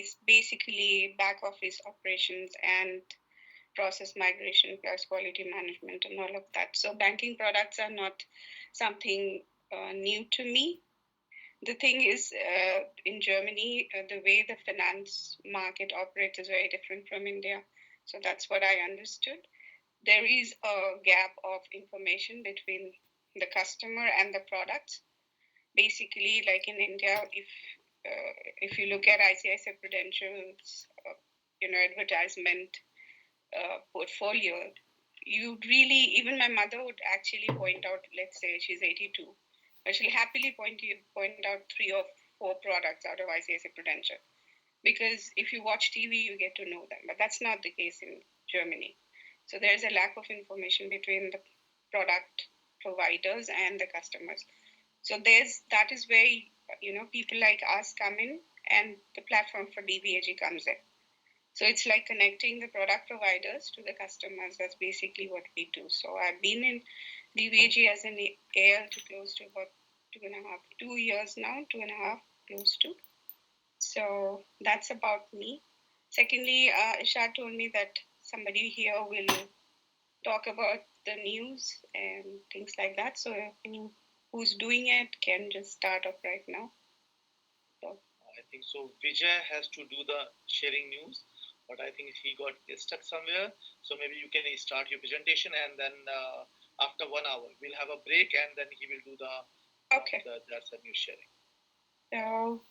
is basically back office operations and process migration plus quality management and all of that. So banking products are not something new to me. The thing is, in Germany, the way the finance market operates is very different from India. So that's what I understood. There is a gap of information between the customer and the products. Basically, like in India, if you look at ICICI Prudential's advertisement portfolio, you really, even my mother would actually point out, let's say she's 82, but she'll happily point out 3 or 4 products out of ICICI Prudential, because if you watch TV you get to know them, but that's not the case in Germany. So there's a lack of information between the product providers and the customers. So that is where people like us come in, and the platform for DBAG comes in. So it's like connecting the product providers to the customers. That's basically what we do. So I've been in DBAG as an AL to close to about 2 years now, 2.5, close to. So that's about me. Secondly, Isha told me that somebody here will talk about the news and things like that. So anyone who's doing it can just start off right now. So. I think so. Vijay has to do the sharing news, but I think he got stuck somewhere. So maybe you can start your presentation, and then after 1 hour we'll have a break, and then he will do the that's a news sharing. So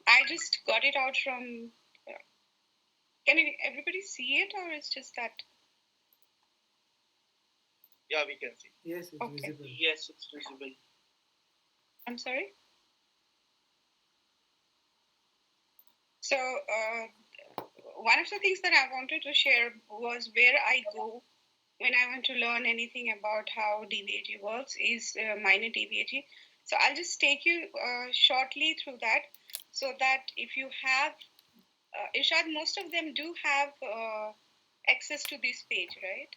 I just got it out from. Can everybody see it, or it's just that? Yeah, we can see. Yes, it's visible. Yes, it's visible. I'm sorry? So one of the things that I wanted to share was where I go when I want to learn anything about how DBAG works is minor DBAG. So I'll just take you shortly through that, so that if you have, Irshad, most of them do have access to this page, right?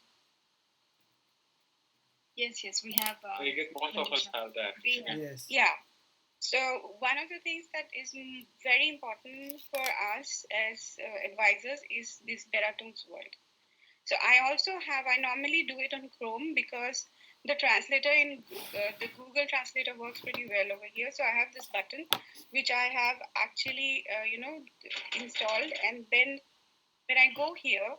Yes, we have. I guess most of us have that. Yes. Yeah. So one of the things that is very important for us as advisors is this Beratungsworld. So I normally do it on Chrome because the translator in the Google Translator works pretty well over here. So I have this button, which I have actually, installed. And then when I go here,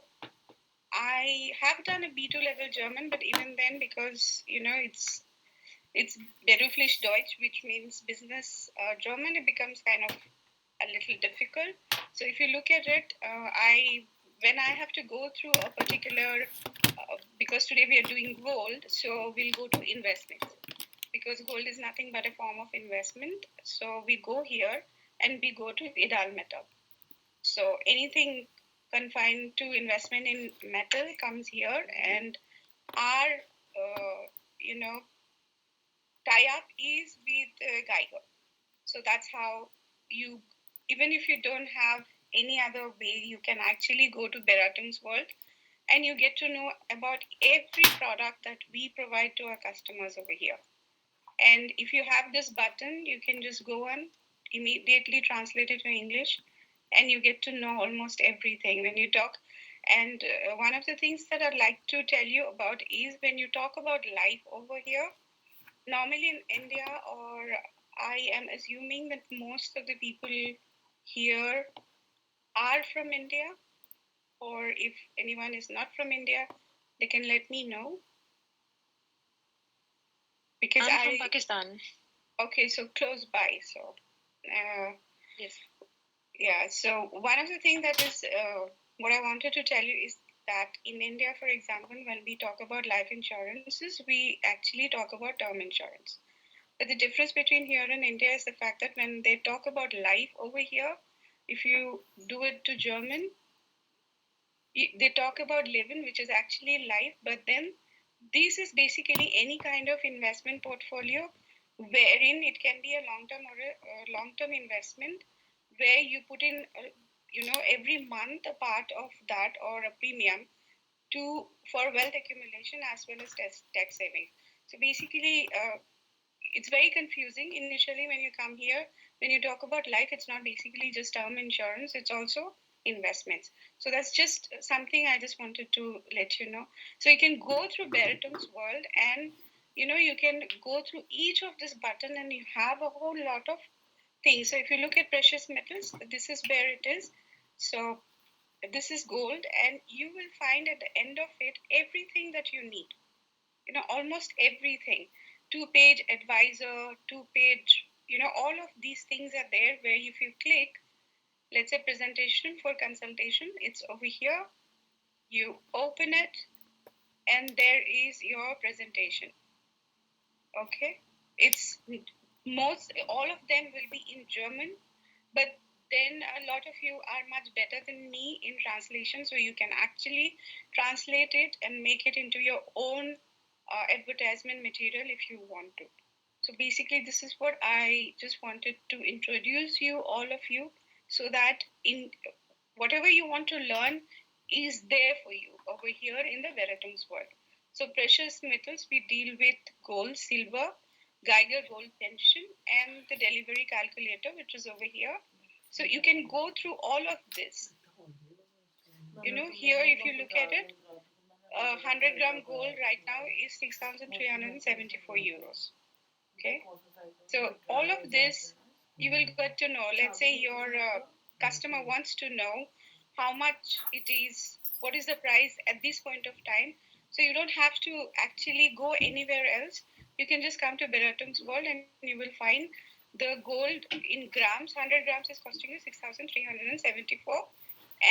I have done a B2 level German, but even then, because, it's Beruflich Deutsch, which means business German, it becomes kind of a little difficult. So if you look at it, when I have to go through a particular, because today we are doing gold, so we'll go to investments, because gold is nothing but a form of investment. So we go here and we go to Idal Metal. So anything confined to investment in metal comes here, and our, tie-up is with Geiger. So that's how you, even if you don't have any other way, you can actually go to Beratungsworld and you get to know about every product that we provide to our customers over here. And if you have this button, you can just go and immediately translate it to English, and you get to know almost everything when you talk. And one of the things that I'd like to tell you about is when you talk about life over here, normally in India, or I am assuming that most of the people here are from India, or if anyone is not from India, they can let me know. Because I'm from Pakistan. Okay, so close by. So yes. Yeah, so one of the things that is what I wanted to tell you is that in India, for example, when we talk about life insurances, we actually talk about term insurance. But the difference between here and India is the fact that when they talk about life over here, if you do it to German, they talk about Leben, which is actually life, but then this is basically any kind of investment portfolio wherein it can be a long-term or a long-term investment where you put in, every month a part of that or a premium for wealth accumulation as well as tax saving. So basically, it's very confusing initially when you come here when you talk about life, it's not basically just term insurance, it's also investments. So that's just something I just wanted to let you know. So you can go through Baratum's world, and you can go through each of this button and you have a whole lot of things. So if you look at precious metals, this is where it is. So this is gold, and you will find at the end of it everything that you need, almost everything. Two-page advisor, two-page, all of these things are there where if you click, let's say presentation for consultation, it's over here. You open it, and there is your presentation. Okay, it's most all of them will be in German, but then a lot of you are much better than me in translation, so you can actually translate it and make it into your own advertisement material if you want to. So basically, this is what I just wanted to introduce you, all of you, so that in whatever you want to learn is there for you over here in the Veritum's world. So precious metals, we deal with gold, silver, Geiger gold pension, and the delivery calculator, which is over here. So you can go through all of this. Here if you look at it, 100-gram gold right now is 6,374 euros. Okay, so all of this you will get to know. Let's say your customer wants to know how much it is, what is the price at this point of time. So you don't have to actually go anywhere else. You can just come to Beratum's World and you will find the gold in grams. 100 grams is costing you 6,374,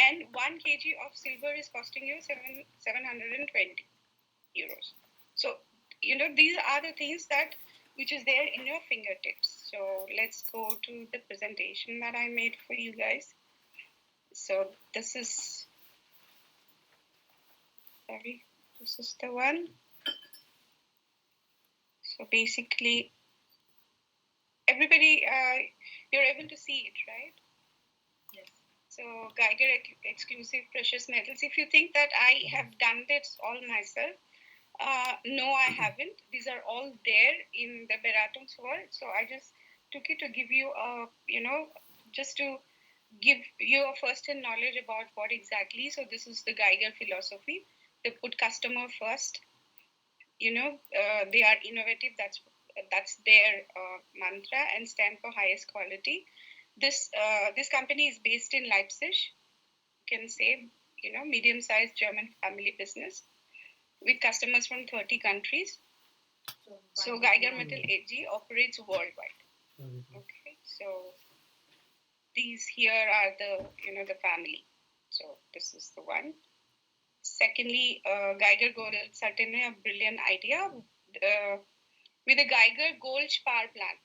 and 1 kg of silver is costing you 720 euros. So, these are the things that which is there in your fingertips. So let's go to the presentation that I made for you guys. So this is, sorry, this is the one. So basically, everybody, you're able to see it, right? Yes. So Geiger exclusive precious metals. If you think that I have done this all myself, no, I haven't. These are all there in the Beratum's world. So I just took it to give you a, just to give you a first-hand knowledge about what exactly. So this is the Geiger philosophy. They put customer first. They are innovative. That's their mantra, and stand for highest quality. This company is based in Leipzig. You can say, medium-sized German family business with customers from 30 countries. So Geiger Metal AG operates worldwide. Okay, so these here are the family. So this is the one. Secondly, Geiger Gold, certainly a brilliant idea. With the Geiger Gold Spar Plan.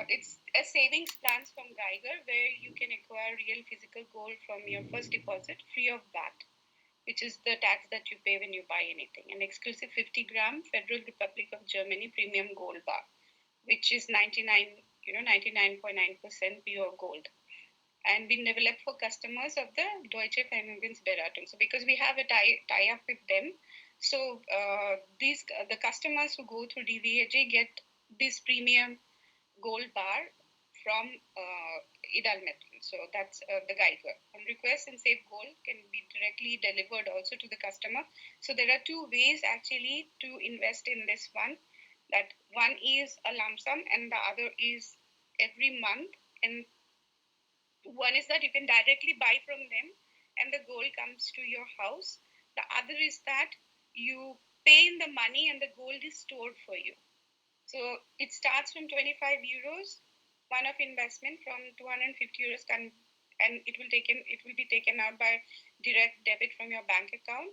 It's a savings plan from Geiger where you can acquire real physical gold from your first deposit free of VAT, which is the tax that you pay when you buy anything. An exclusive 50-gram Federal Republic of Germany premium gold bar, which is 99.9% pure gold, and been developed for customers of the Deutsche Vermögensberatung. So because we have a tie up with them, so the customers who go through DVAJ get this premium gold bar from Idal Metal. So that's the Geiger. On request, and Save Gold can be directly delivered also to the customer. So there are two ways actually to invest in this one. That one is a lump sum and the other is every month. And one is that you can directly buy from them and the gold comes to your house. The other is that you pay in the money and the gold is stored for you. So it starts from 25 euros, one of investment from 250 euros and it will be taken out by direct debit from your bank account.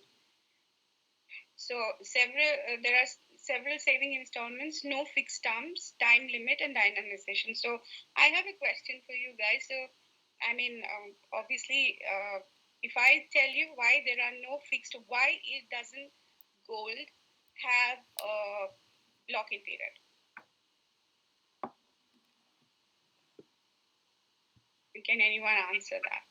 So there are several saving installments, no fixed terms, time limit, and dynamization. So I have a question for you guys. So obviously, if I tell you why there are no fixed, why it doesn't gold have a lock-in period? Can anyone answer that?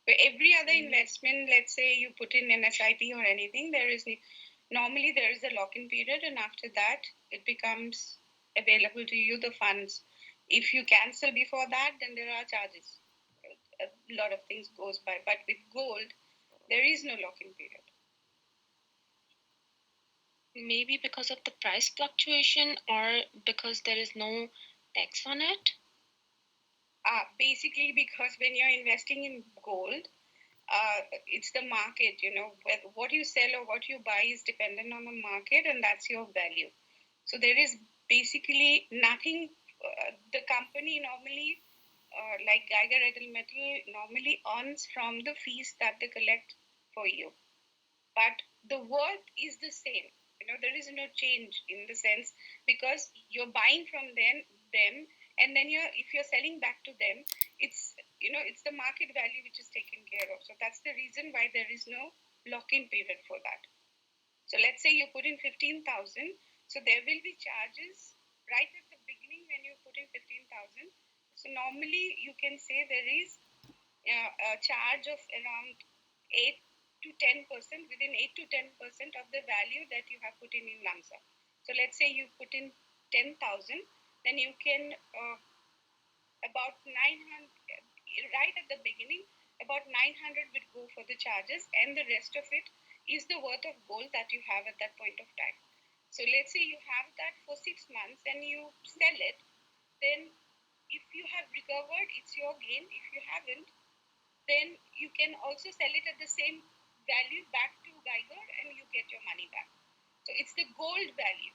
For every other investment, let's say you put in an SIP or anything, normally there is a lock-in period, and after that it becomes available to you the funds. If you cancel before that, then there are charges. A lot of things goes by. But with gold, there is no lock-in period. Maybe because of the price fluctuation or because there is no tax on it? Basically, because when you're investing in gold, it's the market, what you sell or what you buy is dependent on the market, and that's your value. So there is basically nothing. The company normally, like Geiger Metal, normally earns from the fees that they collect for you, but the worth is the same. There is no change in the sense, because you're buying from them, and then if you're selling back to them, it's the market value which is taken care of. So that's the reason why there is no lock-in period for that. So let's say you put in 15,000, so there will be charges right at the beginning when you put in 15,000. So normally you can say there is a charge of around 8 to 10%, within 8 to 10% of the value that you have put in lump sum. So let's say you put in 10,000, then you can about 900, right at the beginning, about 900 would go for the charges, and the rest of it is the worth of gold that you have at that point of time. So let's say you have that for 6 months and you sell it, then if you have recovered, it's your gain. If you haven't, then you can also sell it at the same value back to Geiger and you get your money back. So it's the gold value,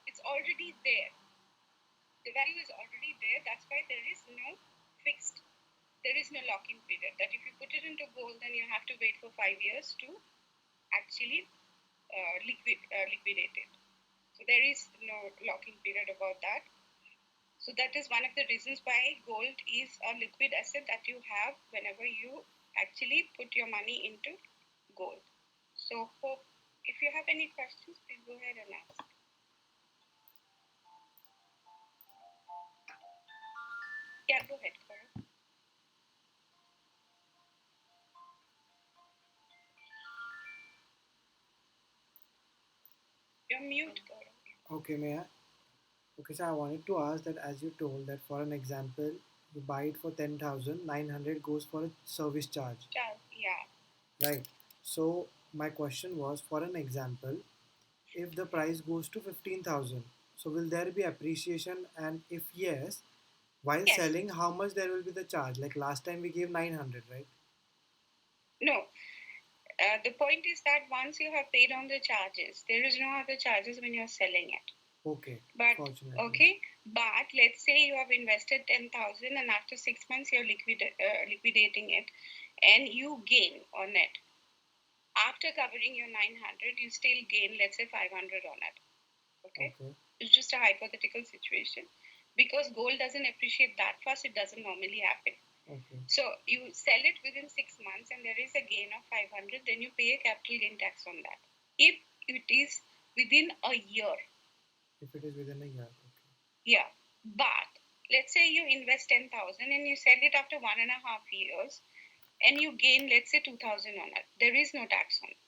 it's already there. The value is already there. That's why there is no lock-in period. That if you put it into gold, then you have to wait for 5 years to actually liquidate it. So there is no lock-in period about that. So that is one of the reasons why gold is a liquid asset that you have whenever you actually put your money into gold. So hope if you have any questions, please go ahead and ask. Yeah, go ahead, Gaurav. You're mute, Gaurav. Okay, Maya. Okay, so I wanted to ask that as you told that for an example, you buy it for 10,000, 900 goes for a service charge. Yeah. Right. So my question was for an example, if the price goes to 15,000, so will there be appreciation? And if yes, while Yes. selling, how much there will be the charge? Like last time we gave 900, right? No. The point is that once you have paid on the charges, there is no other charges when you're selling it. Okay. But fortunately. okay, but let's say you have invested 10,000 and after 6 months you're liquidating it, and you gain on it. After covering your 900, you still gain, let's say, 500 on it. Okay? It's just a hypothetical situation. Because gold doesn't appreciate that fast, it doesn't normally happen. Okay. So you sell it within 6 months and there is a gain of 500, then you pay a capital gain tax on that. If it is within a year. If it is within a year, okay. Yeah. But let's say you invest 10,000 and you sell it after 1.5 years and you gain, let's say, 2,000 on it. There is no tax on it.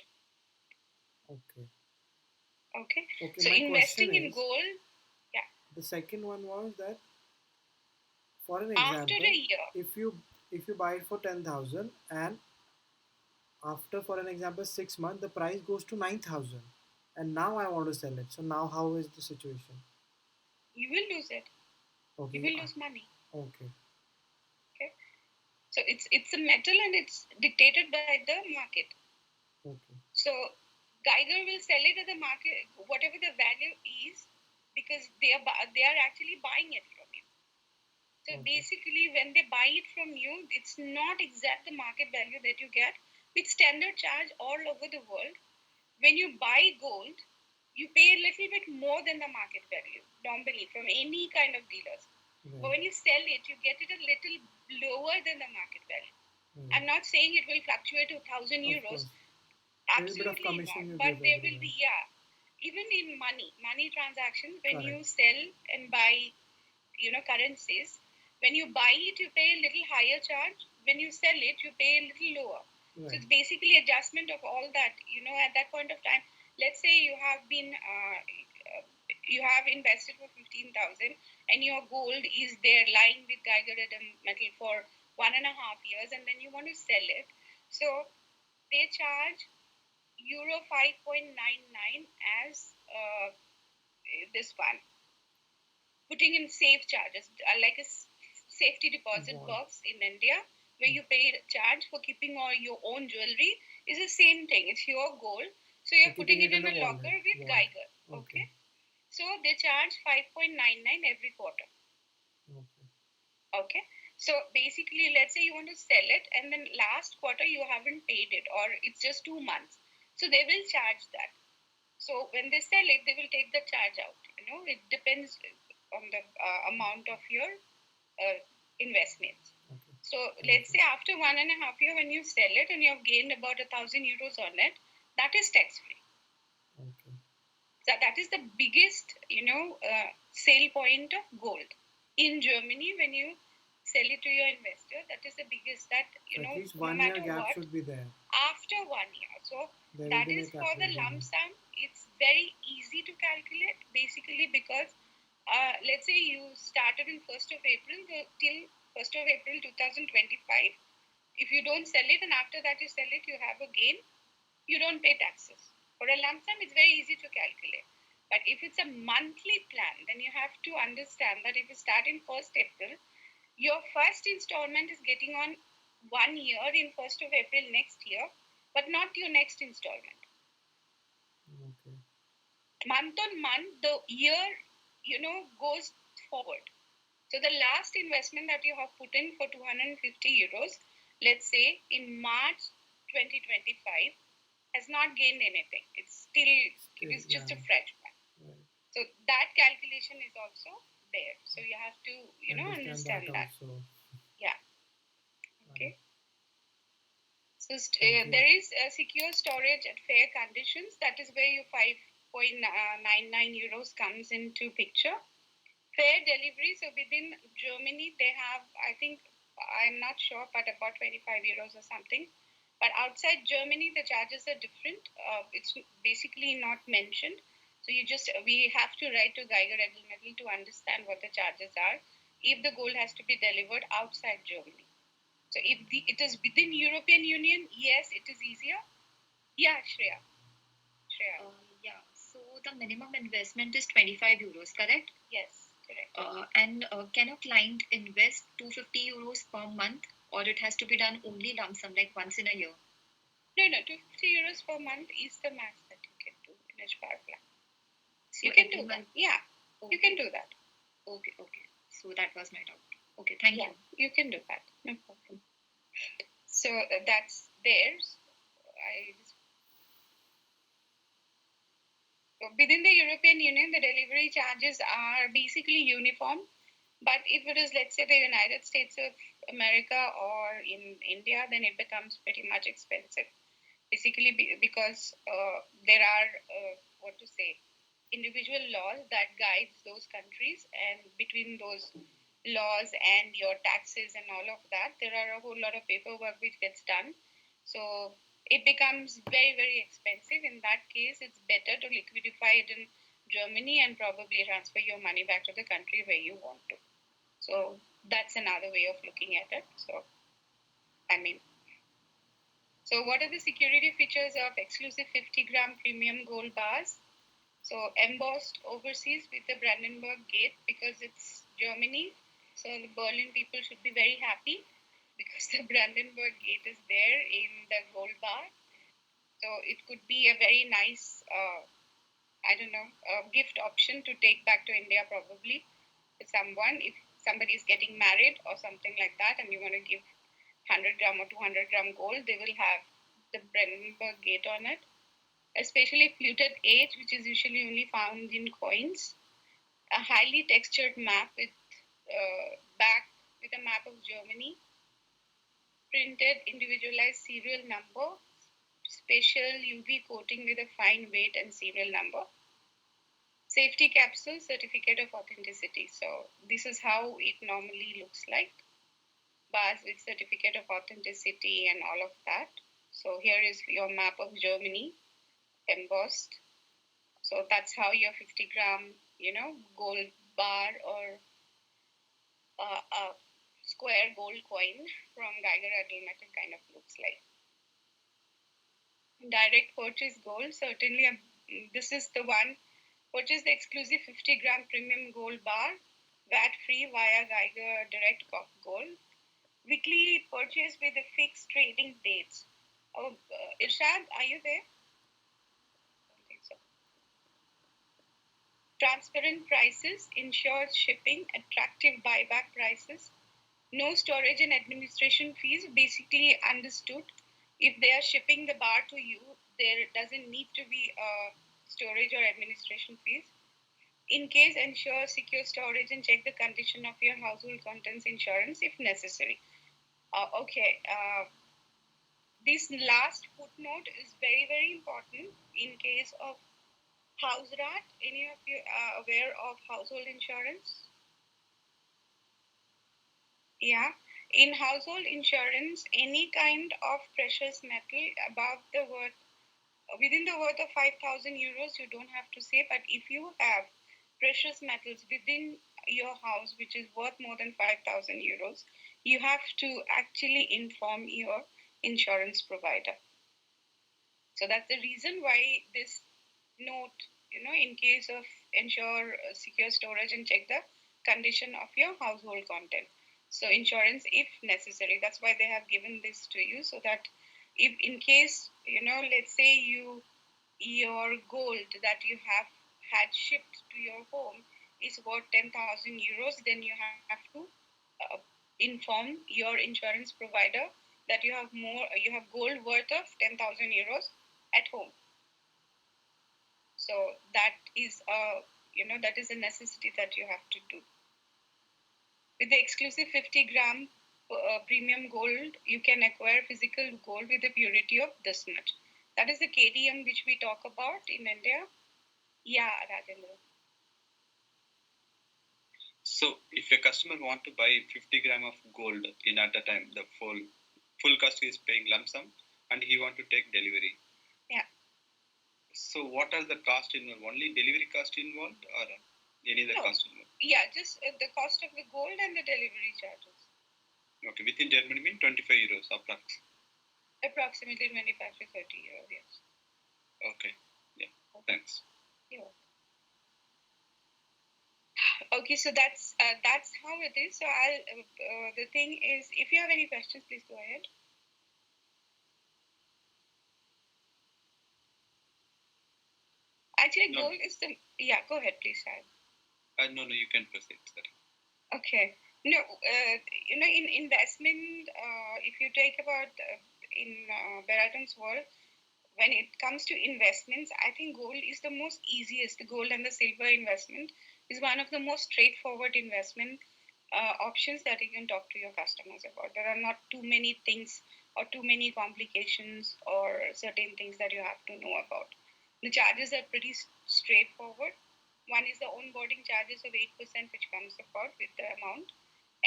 Okay. Okay. Okay. So my investing in is, gold, yeah. The second one was that for an example, After a year, if you buy it for 10,000 and after for an example 6 months the price goes to 9,000 and now I want to sell it. So now how is the situation? you will lose it. Okay. You will lose money. Okay. Okay. So it's a metal and it's dictated by the market. Okay. So Geiger will sell it at the market, whatever the value is, because they are actually buying it from you. So basically, when they buy it from you, it's not exact the market value that you get with standard charge all over the world. When you buy gold, you pay a little bit more than the market value normally from any kind of dealers. Right. But when you sell it, you get it a little lower than the market value. Right. I'm not saying it will fluctuate to 1,000 euros. Absolutely not. But there will be, even in money transactions, when you sell and buy, currencies, when you buy it, you pay a little higher charge. When you sell it, you pay a little lower. Right. So it's basically adjustment of all that. At that point of time, let's say you have been you have invested for 15,000 and your gold is there lying with Geiger metal for 1.5 years, and then you want to sell it. So they charge euro 5.99 as this one, putting in safe charges, like a safety deposit box in India, where you pay charge for keeping all your own jewelry, is the same thing. It's your gold. So you're putting it in a locker with Geiger. Okay. So they charge 5.99 every quarter. Okay. So basically, let's say you want to sell it, and then last quarter you haven't paid it, or it's just 2 months. So they will charge that. So when they sell it, they will take the charge out. It depends on the amount of your investments. Okay. So let's say after 1.5 year, when you sell it and you have gained about 1,000 euros on it, that is tax free. Okay. So that is the biggest, sale point of gold in Germany. When you sell it to your investor, that is the biggest. That so at least 1 year gap should be there after 1 year. So that is for the lump sum. It's very easy to calculate, basically, because let's say you started in 1st of April till 1st of April 2025. If you don't sell it and after that you sell it, you have a gain, you don't pay taxes. For a lump sum, it's very easy to calculate. But if it's a monthly plan, then you have to understand that if you start in 1st April, your first installment is getting on 1 year in 1st of April next year, but not your next installment. Okay. Month on month, the year, goes forward. So the last investment that you have put in for 250 euros, let's say in March 2025, has not gained anything. It's still it is just a fresh one. Right. So that calculation is also there. So you have to, understand that. Also. Yeah. Okay. So there is a secure storage at fair conditions. That is where your 5.99 euros comes into picture. Fair delivery. So within Germany, they have, I think, I'm not sure, but about 25 euros or something. But outside Germany, the charges are different. It's basically not mentioned. So we have to write to Geiger Metal to understand what the charges are if the gold has to be delivered outside Germany. So if it is within European Union, yes, it is easier. Yeah, Shreya. Yeah. So the minimum investment is 25 euros, correct? Yes, correct. And can a client invest 250 euros per month, or it has to be done only lump sum, like once in a year? No, 250 euros per month is the max that you can do in a Spar plan. So you can do that. Yeah, okay. You can do that. Okay. So that was my doubt. Okay, thank you. You can do that. No problem. So that's theirs. Within the European Union, the delivery charges are basically uniform. But if it is, let's say, the United States of America or in India, then it becomes pretty much expensive. Basically, because there are, individual laws that guides those countries, and between those laws and your taxes and all of that, there are a whole lot of paperwork which gets done. So it becomes very, very expensive. In that case, it's better to liquidify it in Germany and probably transfer your money back to the country where you want to. So that's another way of looking at it. So what are the security features of exclusive 50-gram premium gold bars? So embossed overseas with the Brandenburg Gate, because it's Germany. So the Berlin people should be very happy because the Brandenburg Gate is there in the gold bar. So it could be a very nice, gift option to take back to India probably to someone. If somebody is getting married or something like that and you want to give 100-gram or 200-gram gold, they will have the Brandenburg Gate on it. Especially fluted edge, which is usually only found in coins. A highly textured map with back with a map of Germany. Printed individualized serial number. Special UV coating with a fine weight and serial number. Safety capsule, certificate of authenticity. So this is how it normally looks like. Bars with certificate of authenticity and all of that. So here is your map of Germany embossed. So that's how your 50-gram gold bar or a square gold coin from Geiger Adel metal kind of looks like. Direct purchase gold, certainly this is the one. Purchase the exclusive 50-gram premium gold bar, VAT free via Geiger Direct Gold. Weekly purchase with the fixed trading dates. Oh, Irshad, are you there? I don't think so. Transparent prices, ensured shipping, attractive buyback prices, no storage and administration fees. Basically understood, if they are shipping the bar to you, there doesn't need to be storage or administration fees. In case, ensure secure storage and check the condition of your household contents insurance if necessary. Okay, this last footnote is very, very important in case of house rat. Any of you are aware of household insurance? Yeah. In household insurance, any kind of precious metal above the worth, within the worth of 5,000 euros, you don't have to say. But if you have precious metals within your house, which is worth more than 5,000 euros, you have to actually inform your insurance provider. So that's the reason why this note, in case of ensure secure storage and check the condition of your household content. So insurance if necessary. That's why they have given this to you, so that if in case, let's say your gold that you have had shipped to your home is worth 10,000 euros, then you have to uh, inform your insurance provider that you have gold worth of 10,000 euros at home. So that is a necessity that you have to do. With the exclusive 50-gram premium gold, you can acquire physical gold with a purity of this much. That is the KDM which we talk about in India. Yeah, Rajendra. So if a customer want to buy 50 gram of gold in at the time, the full cost is paying lump sum, and he want to take delivery. Yeah. So what are the cost involved? Only delivery cost involved, or any other cost involved? Yeah, just the cost of the gold and the delivery charges. Okay, within Germany mean 25 euros approx. Approximately 25 to 30 euros. Yes. Okay. Yeah. Thanks. Yeah. Okay, so that's how it is. So the thing is, if you have any questions, please go ahead. Actually, No. gold is the Go ahead, please, Sal. No, you can proceed, sir. Okay. No, in investment, if you take about in Beraton's world, when it comes to investments, I think gold is the most easiest. The gold and the silver investment is one of the most straightforward investment options that you can talk to your customers about. There are not too many things or too many complications or certain things that you have to know about. The charges are pretty straightforward. One is the onboarding charges of 8%, which comes about with the amount,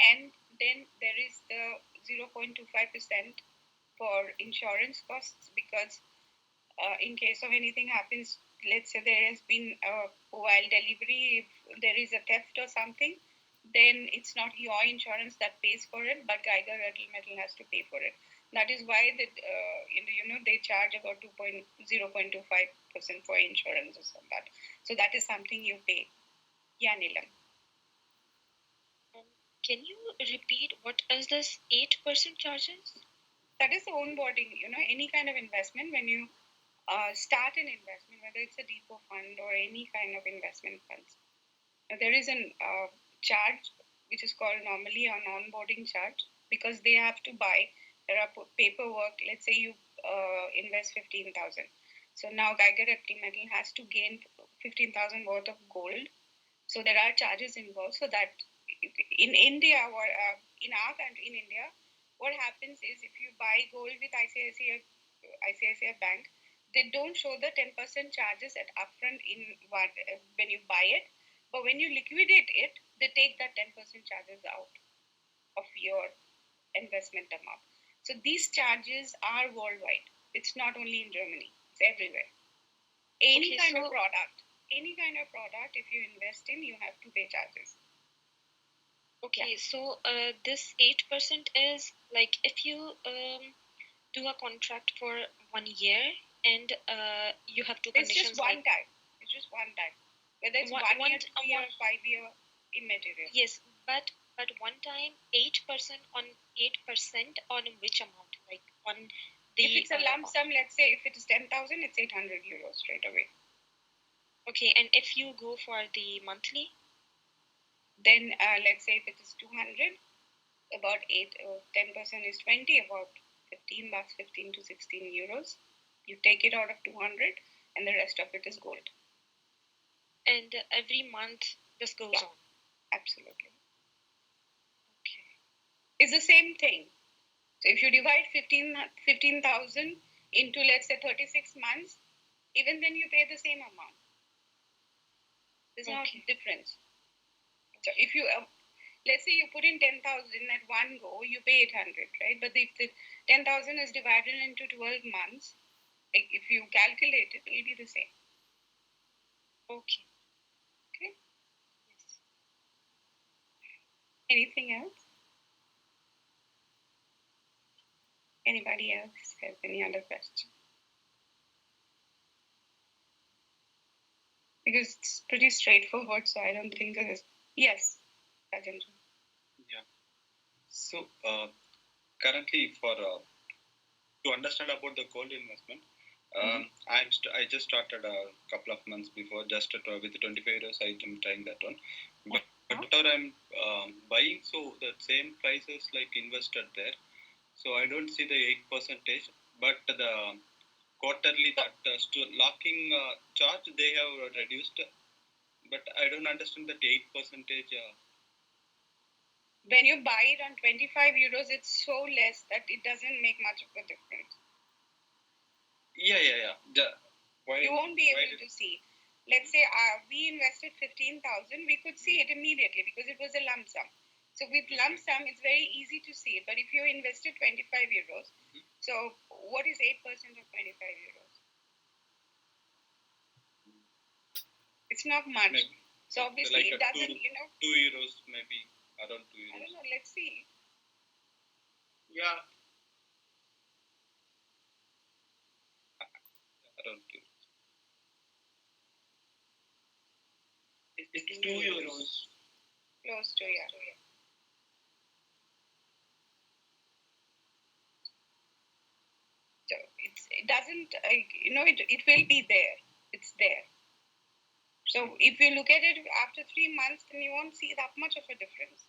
and then there is the 0.25% for insurance costs, because in case of anything happens, let's say there has been a while delivery, if there is a theft or something, then it's not your insurance that pays for it, but Geiger Metal has to pay for it. That is why they charge about 0.25% for insurances on that. So that is something you pay. Yeah, Nilam. Can you repeat what is this 8% charges? That is the onboarding. Any kind of investment, when you start an investment, whether it's a depot fund or any kind of investment funds, there is an charge which is called normally an onboarding charge, because they have to buy. There are paperwork. Let's say you invest 15,000. So now Geiger Metal has to gain 15,000 worth of gold. So there are charges involved. So that in India or in our country, in India, what happens is, if you buy gold with ICICI Bank, they don't show the 10% charges at upfront when you buy it, but when you liquidate it, they take that 10% charges out of your investment amount. So these charges are worldwide. It's not only in Germany. It's everywhere. Any kind of product. any kind of product, if you invest in, you have to pay charges. Okay, so this 8% is like if you do a contract for 1 year and you have two It's conditions. just one time. It's just one time. Whether it's 1 year, 2 year, 5 year, immaterial. Yes, but one time 8% on 8% on which amount? Like on the. If it's a lump sum, let's say if it is 10,000, it's 800 euros straight away. Okay, and if you go for the monthly, then let's say if it is 200, about 8 or 10% is 20, about 15 bucks, 15 to 16 euros. You take it out of 200, and the rest of it is gold. And every month this goes on. Absolutely. Okay. It's the same thing. So if you divide 15,000 into, let's say, 36 months, even then you pay the same amount. There's no difference. So if you, let's say you put in 10,000 at one go, you pay 800, right? But if the 10,000 is divided into 12 months, if you calculate it, it'll be the same. Okay. Okay. Yes. Anything else? Anybody else have any other question? Because it's pretty straightforward, so I don't think there is. Yes, Rajendra. Yeah. So currently, for to understand about the gold investment, I just started a couple of months before, just with 25 euros. I'm trying that one, but whatever I'm buying, so the same prices like invested there. So I don't see the 8%, but the quarterly that locking charge they have reduced, but I don't understand that 8%. When you buy it on 25 euros, it's so less that it doesn't make much of a difference. Yeah. You won't be able to see. Let's say we invested 15,000, we could see it immediately because it was a lump sum. So with lump sum, it's very easy to see it. But if you invested 25 euros, so what is 8% of 25 euros? It's not much. Maybe. So obviously like it doesn't, 2 euros maybe, around 2 euros. I don't know, let's see. Yeah. Around 2. It's 2 euros. Close to, yeah. So it doesn't, it will be there. It's there. So if you look at it after 3 months, then you won't see that much of a difference.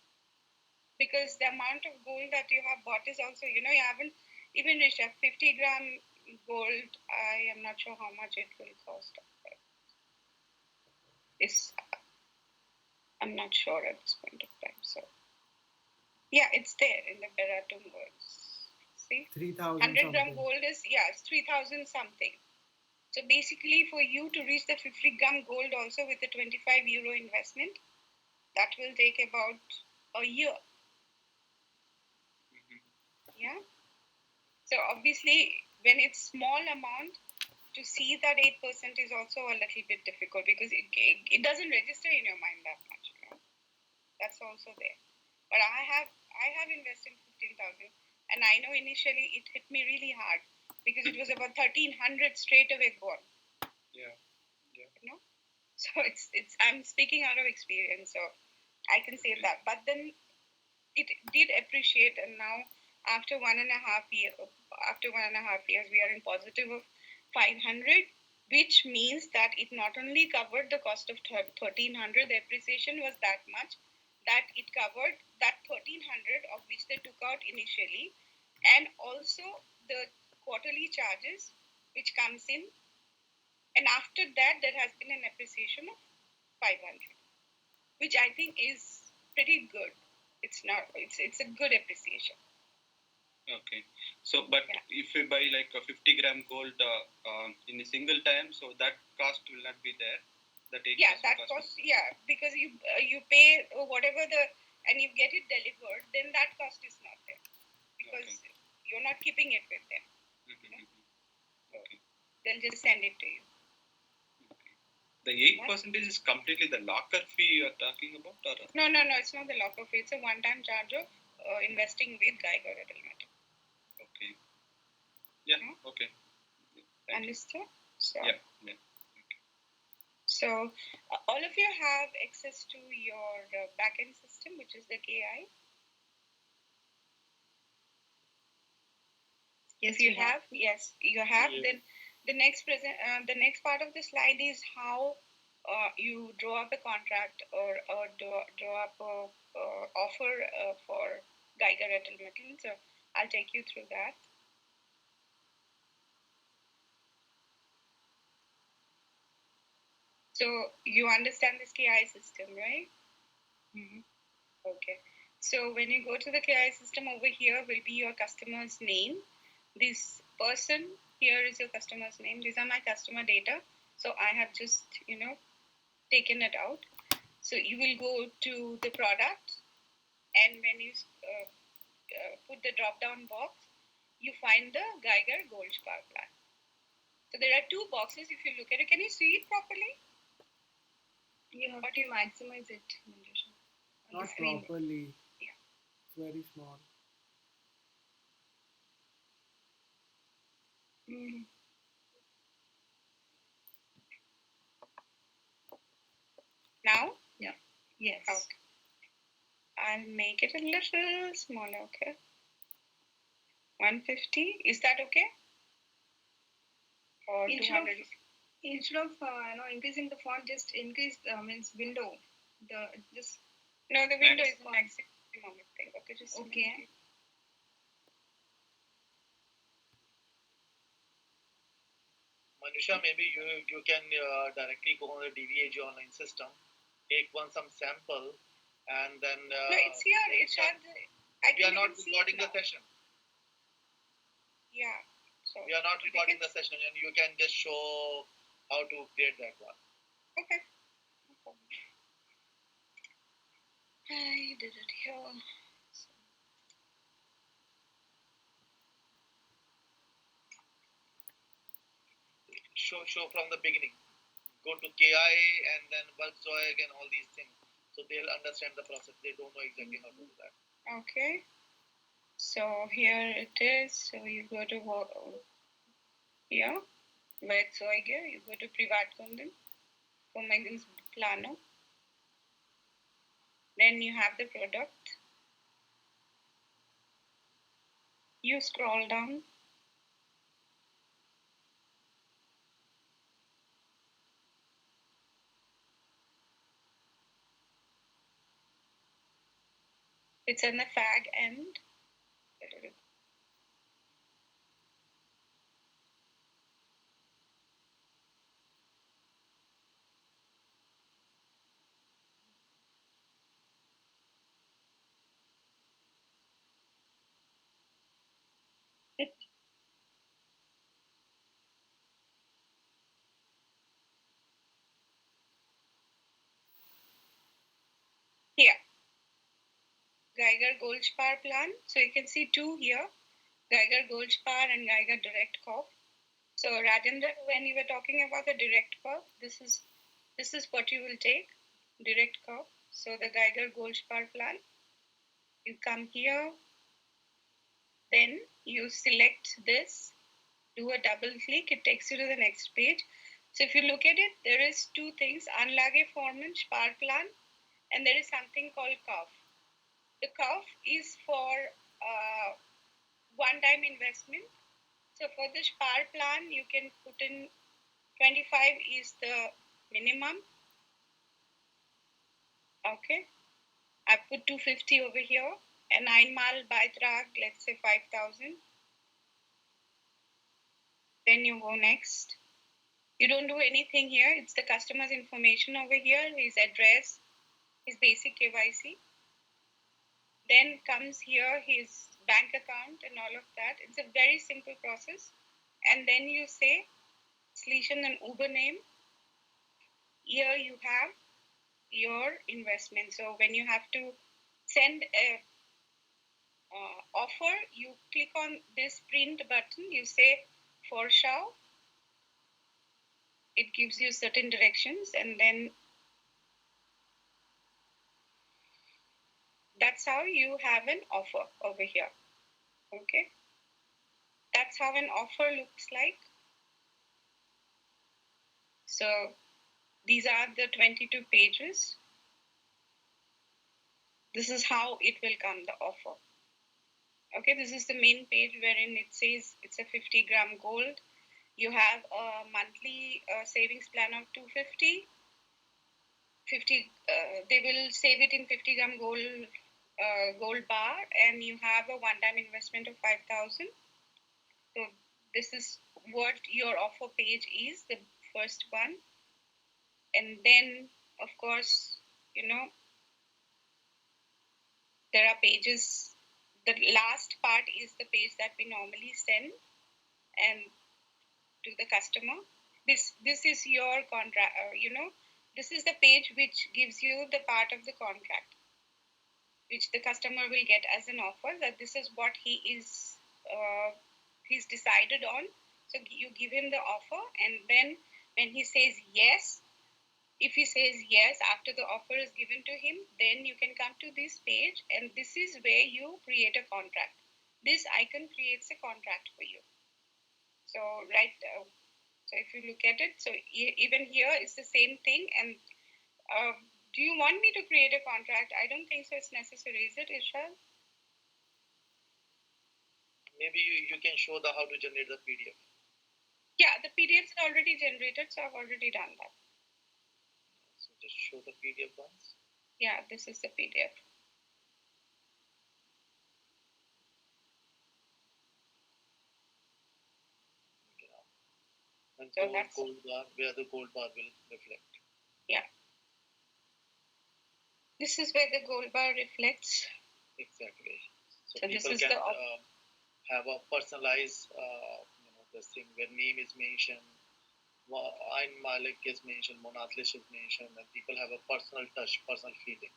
Because the amount of gold that you have bought is also, you haven't even reached a 50-gram gold. I am not sure how much it will cost. I'm not sure at this point of time. So, yeah, it's there in the Beratum gold. See? 3,000 100-gram gold is, it's 3,000 something. So basically, for you to reach the 50-gram gold also with a 25 euro investment, that will take about a year. Yeah. So obviously, when it's small amount, to see that 8% is also a little bit difficult because it doesn't register in your mind that much. That's also there. But I have invested 15,000, and I know initially it hit me really hard because it was about 1,300 straight away gone. Yeah. So it's I'm speaking out of experience, so I can say that. But then it did appreciate, and now after 1.5 years, we are in positive of 500, which means that it not only covered the cost of 1,300, the appreciation was that much that it covered that 1,300 of which they took out initially, and also the quarterly charges which comes in, and after that there has been an appreciation of 500, which I think is pretty good. It's a good appreciation. Okay. So, but if you buy like a 50-gram gold in a single time, so that cost will not be there. That cost. Yeah, because you pay whatever and you get it delivered, then that cost is not there because you're not keeping it with them. Okay. They'll just send it to you. Okay. The 8% is completely the locker fee you are talking about, or? No, it's not the locker fee. It's a one-time charge of investing with Geiger Edelman. Okay. Yeah. Okay. Understood? So, yeah. So, all of you have access to your backend system, which is the KI. Yes, if you have, yes, you have. Yeah. Then the next part of the slide is how you draw up a contract or draw up a offer for Geiger Edelman. So I'll take you through that. So you understand this KI system, right? Mm-hmm. Okay. So when you go to the KI system, over here will be your customer's name. This person here is your customer's name. These are my customer data. So I have just, taken it out. So you will go to the product, and when you put the drop down box, you find the Geiger Gold Spar plan. So there are two boxes. If you look at it, can you see it properly? You have to maximize it, Manjusha. Not properly. Yeah. It's very small. Mm. Now? Yeah. Yes. Okay. I'll make it a little smaller, okay? 150. Is that okay? Or instead of increasing the font, just increase means window. No, the window is the maximum thing. Okay, just okay. Manusha, maybe you can directly go on the DVAG online system, take some sample, and then. No, it's here. It's on the. We are not recording the session. Yeah. So we are not recording the session, and you can just show how to create that one. Okay. No problem. I did it here. Show from the beginning. Go to KI and then Volkswagen and all these things. So they'll understand the process. They don't know exactly how to do that. Okay. So here it is. So you go to here, Volkswagen. You go to Privatkunden, Förmögenhetsplaner. Then you have the product. You scroll down. It's in the fag end. Here. Geiger Gold Spar plan. So you can see two here. Geiger Gold Spar and Geiger Direct Corp. So Rajendra, when you were talking about the Direct Corp, this is what you will take. Direct Corp. So the Geiger Gold Spar plan. You come here. Then you select this. Do a double click. It takes you to the next page. So if you look at it, there is two things. Anlageformen, Spar plan, and there is something called Kauf. The Kauf is for one-time investment. So for the Spar plan, you can put in 25 is the minimum. Okay. I put 250 over here. A 9-mal Beitrag, let's say 5,000. Then you go next. You don't do anything here. It's the customer's information over here, his address, his basic KYC. Then comes here his bank account and all of that. It's a very simple process. And then you say Solution and Uber name. Here you have your investment. So when you have to send a offer, you click on this print button. You say Vorschau. it gives you certain directions, and then that's how you have an offer over here. Okay, that's how an offer looks like. So these are the 22 pages. This is how it will come, the offer. Okay, this is the main page wherein it says it's a 50-gram gold. You have a monthly savings plan of 250. 50, they will save it in 50-gram gold bar, and you have a one-time investment of 5,000. So this is what your offer page is, the first one. And then, of course, there are pages. The last part is the page that we normally send and to the customer. This is your contract. This is the page which gives you the part of the contract, which the customer will get as an offer, that this is what he's decided on. So you give him the offer, and then when he says yes, if he says yes after the offer is given to him, then you can come to this page, and this is where you create a contract. This icon creates a contract for you. So right, so if you look at it, so even here it's the same thing. And do you want me to create a contract? I don't think so it's necessary, is it, Ishal? Maybe you can show the how to generate the PDF. Yeah, the PDF is already generated, so I've already done that. So just show the PDF once. Yeah, this is the PDF. And So gold bar, where the gold bar will reflect. Yeah. This is where the gold bar reflects. Exactly. So this people is can the have a personalized, this thing where name is mentioned, Ayn Malik is mentioned, Monatlish is mentioned, and people have a personal touch, personal feeling.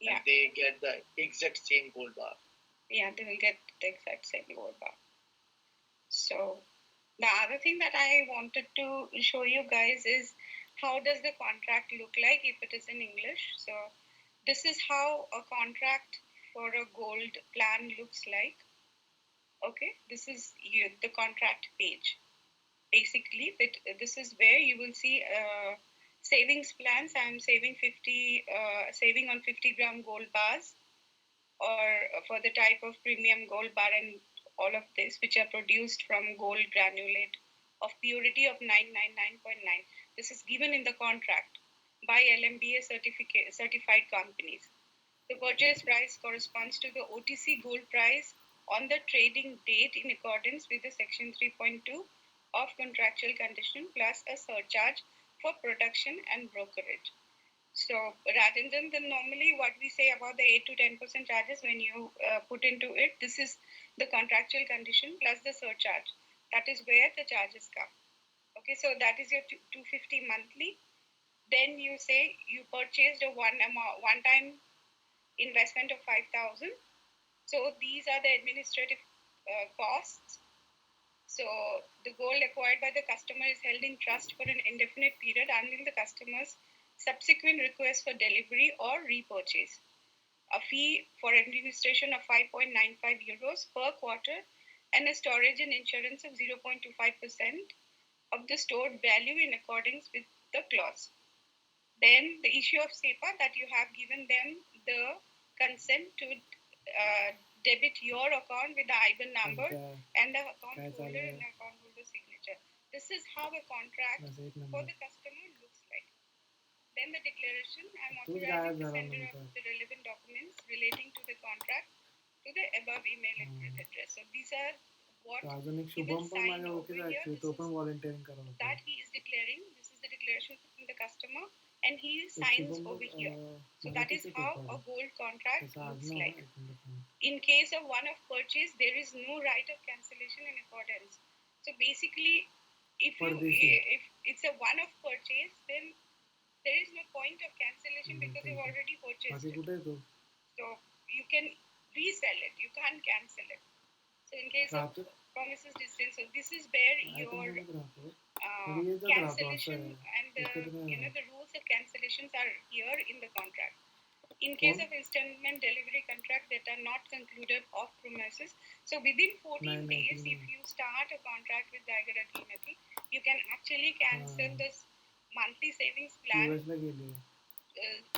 Yeah. And they get the exact same gold bar. Yeah, they will get the exact same gold bar. So the other thing that I wanted to show you guys is how does the contract look like if it is in English. So this is how a contract for a gold plan looks like. Okay, this is the contract page. Basically, this is where you will see savings plans. I'm saving on 50-gram gold bars, or for the type of premium gold bar and all of this, which are produced from gold granulate of purity of 999.9. This is given in the contract by LMBA certified companies. The purchase price corresponds to the OTC gold price on the trading date in accordance with the Section 3.2 of contractual condition plus a surcharge for production and brokerage. So rather than normally what we say about the 8 to 10% charges when you put into it, this is the contractual condition plus the surcharge. That is where the charges come. Okay, so that is your 250 monthly. Then you say you purchased a one time investment of 5,000. So these are the administrative costs. So the gold acquired by the customer is held in trust for an indefinite period until the customer's subsequent request for delivery or repurchase. A fee for administration of 5.95 euros per quarter, and a storage and insurance of 0.25% of the stored value in accordance with the clause. Then the issue of SEPA, that you have given them the consent to debit your account with the IBAN number and the account holder and the account holder signature. This is how a contract for the customer looks like. Then the declaration, I am authorizing the sender of the relevant documents relating to the contract to the above email address. So these are what he will sign over here. That he is declaring. This is the declaration from the customer, and he signs over here. So that is how a gold contract looks like. In case of one-off purchase, there is no right of cancellation in accordance. So basically, if it's a one-off purchase, then there is no point of cancellation because you've already purchased it. So you can resell it. You can't cancel it. So in case of promises distance, so this is where your कधी येतात राहतो असं cancellation आहे and इकडे नाही राहत. the rules of cancellations are here in the contract. In कोण case of installment delivery contract that are not concluded off premises, so within 14 नाही days, ती if नाही you start a contract with Geiger and Timothy, you can actually cancel हां this monthly savings ती plan US ला गेली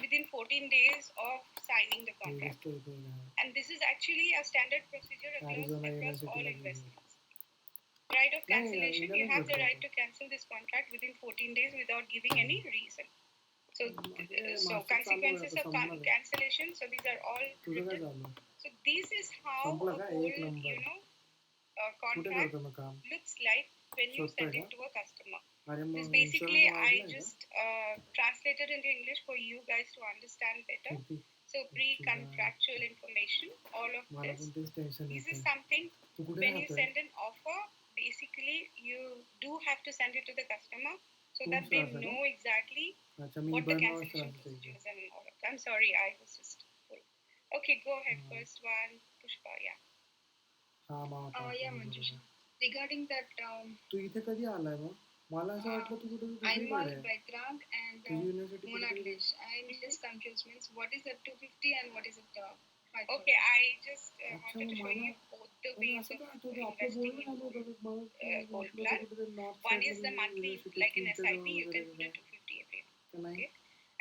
within 14 days of signing the ती contract. तर इथे नाही. And this is actually a standard procedure Arizona across all युनिव्हर्सिटीला गेली investments. Right of नाही cancellation, हिला you नाही have the भेटलं right होतं. to cancel this contract within 14 days without giving any reason. So, माझे so मास्टर चालू आहे consequences आता of संपणार आहे cancellation. So these are all तुझं काय written. चालू आहे So this is how संपलं a का whole, एक नंबर कुठे contract करतो मग काम looks like when you शोधतोय send का it to a customer. अरे This mug basically insurance I वाढलाय का just translated into English for you guys to understand better. किती So शिवाय pre-contractual information, all of मला this. पण तेच टेन्शन This is येते something तू कुठे when you राहतोय send an offer, basically you do have to send it to the customer so that 24 they वाजता know exactly का अच्छा मी what the 92 वाजता cancellation राहतो procedure इथे is and all of that. I'm sorry, I was just full. Okay, go ahead. हां First one, Pushpa. Yeah. हा मामा Yeah, पाठवलं Manjusha. बरोबर Regarding that, तू इथे कधी आलाय मग मला असं uh, वाटलं तू कुठे I'm दुसरीकडे all आहे background and तुझी युनिव्हर्सिटी कुठे तरी Monadlish. I'm just confused. Means what is the 250 and what is it 5,000? Okay, I just अच्छा wanted मग to show मला you both the मला ways असं of काय आठवतं आपलं investing बोलणं in झालं होतं gold, बघ, मला gold वाटलं होतं plan. कुठेतरी नॉर्थ One is साईडला the monthly, university like an तुमच्या SIP, जवळ you वगैरे can put काय it 250 every month. का नाही Okay.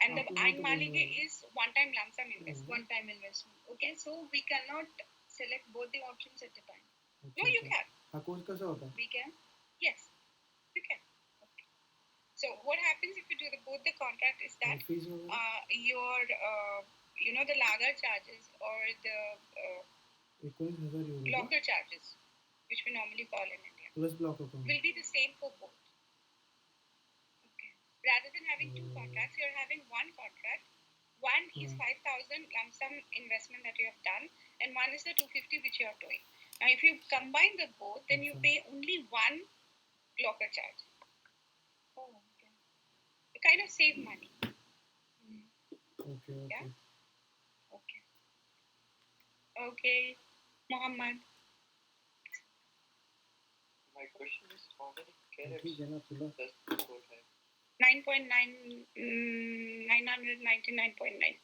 And the आपलं नव्हतं बोलणं Einmalige झालं is one-time lump sum investment. One time investment. Okay, so we cannot select both the options at a time. अच्छा No, you अच्छा can. हा कोर्स कसा होता We can. Yes, you can. Okay. So what happens if you do both the contract is that fees वगैरे your the lager charges or the 19,000 euro का locker charges, which we normally call in India, plus block account will be the same for both. Okay. Rather than having two contracts, you're having one contract. One is 5,000 lump sum investment that you have done, and one is the 250 which you are doing. Now, if you combine the both, then you pay only one locker charge. Oh, okay. You kind of save money. Okay Yeah. Okay Okay. Okay. Mohammed. My question is, how many carats ठीक आहे ना तुला does the gold have? 9.9, 999.9.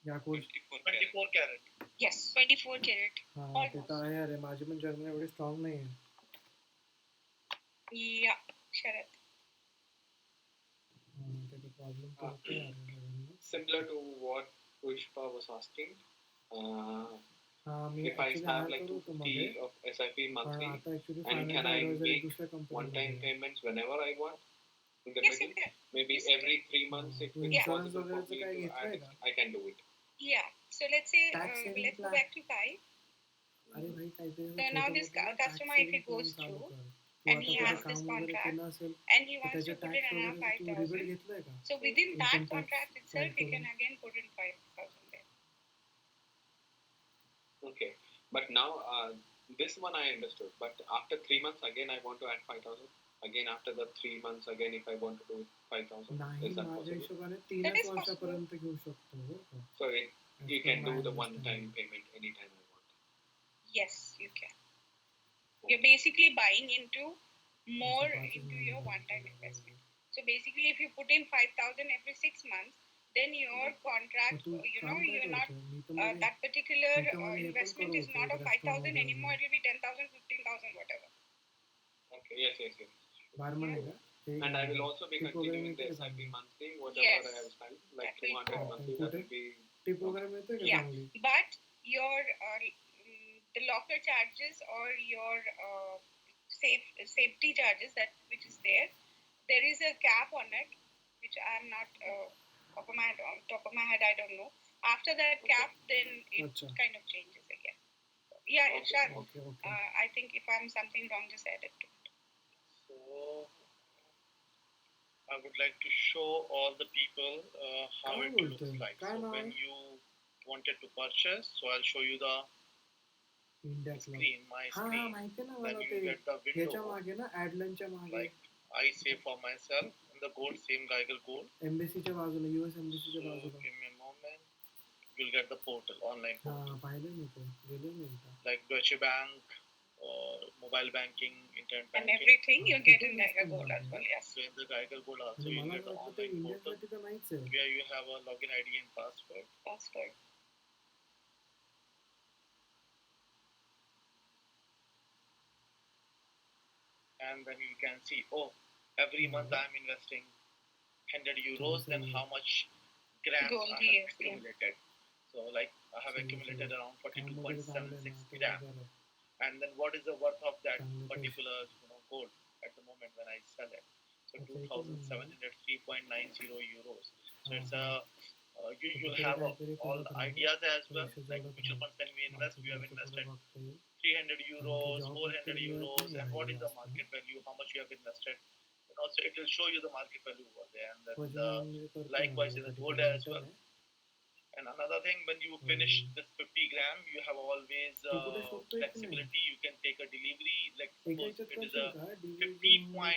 या course 24 carat. Yes. 24 carat. हा ते Almost. तर आहे अरे माझी पण जर्नी एवढी स्ट्रॉंग नाही आहे Yeah. Sharat. त्याचा प्रॉब्लेम तर होतोय यार सगळ्यांना. Similar to what Pushpa was asking, हा मी if I actually have hire like करू होतो मध्ये 250 of SIP पण monthly, आता actually and can financial I adviser make दुसऱ्या one-time कंपनीमध्ये payments whenever I want in the Yes, you middle? can. Maybe Yes, you every 3 months if तू it's Yeah. Insurance possible for वगैरेचं me काय to घेतलंय add, का I can do it. Yeah. So let's say Tax saving let's go plan. back to Kai. अरे भाई काहीतरी So now this customer, if he goes चालू through कर तू and आता he कुठे has काम this वगैरे contract केलं असेल and he तर wants त्याचे to put in tax another वगैरे तू रिबेट 5,000. घेतलंय का So within that Income tax contract itself, side he can करून. again put in 5,000 there. Okay. But now, this one I understood. But after 3 months, again I want to add 5,000. Again, after the 3 months, again if I want to do 5,000, नाही is that माझ्या possible? हिशोबाने That 3 is वर्षापर्यंत घेऊ शकतो हो का? So As you per can my do the understanding. one-time payment anytime I want. Yes, you can. You're basically buying into more अच्छा, 5,000 into your मध्ये one-time बरोबर. investment. So basically, if you put in 5,000 every 6 months, then your mug contract, तू काम काय you're not करतोय मी तर मध्ये that particular मी तर मध्ये हे पण investment करू is होतो not एक of 5,000 रेस्टॉरंटमध्ये anymore. It will be 10,000, 15,000, whatever. Okay, yes. Burman आहे का ते And I will also be tip वगैरे continuing मिळते the का SIP चांगली monthly, whatever Yes. I have spent, like That will 200 go. monthly, that कुठे will be टिप वगैरे मिळते का Yeah. चांगली But your the locker charges or your safety charges that which is there is a cap on it, which I'm not top of my head I don't know. After that cap, then it Acha. kind of changes again. Yeah, Okay, sure. okay. I think if I'm something wrong, just add it to it. So I would like to show all the people how काय it looks बोलतोय like. काय So now when आहे you wanted to purchase, so I'll show you the India club screen, my हा screen. माहिती आहे ना Then मला you ते get the ह्याच्या window. मागे ना ऍडलनच्या मागे Like I save for myself in the gold, same Geiger gold. एम्बेसीच्या बाजूला US So एम्बेसीच्या बाजूला give me a moment. You'll get the portal, online हा portal. पाहिलं मी ते गेलो मी एकदा Like Deutsche Bank, mobile banking, internet And banking. everything you get in Tiger Gold as well, yes. So in the Tiger Gold also आणि you मला get the वाटलं ते online portal इंडियासाठी तर नाहीच आहे. where you have a login ID and password. Password. And then you can see, oh, every month I'm investing 100 euros, then how much grams Gold I he have is, yeah. accumulated. So like I have accumulated around 42.76 grams. And then what is the worth of that particular gold at the moment when I sell it? So 2,703.90 euros. So it's a you'll have all the ideas as well. Like mutual funds, when we invest, we have invested 300 euros, 400 euros, and what is the market value, how much you have invested. And also, it will show you the market value over there, and then likewise in the gold as well. And another thing, when you finish this 50 gram, you have always flexibility. You can take a delivery, like suppose it is a 50.60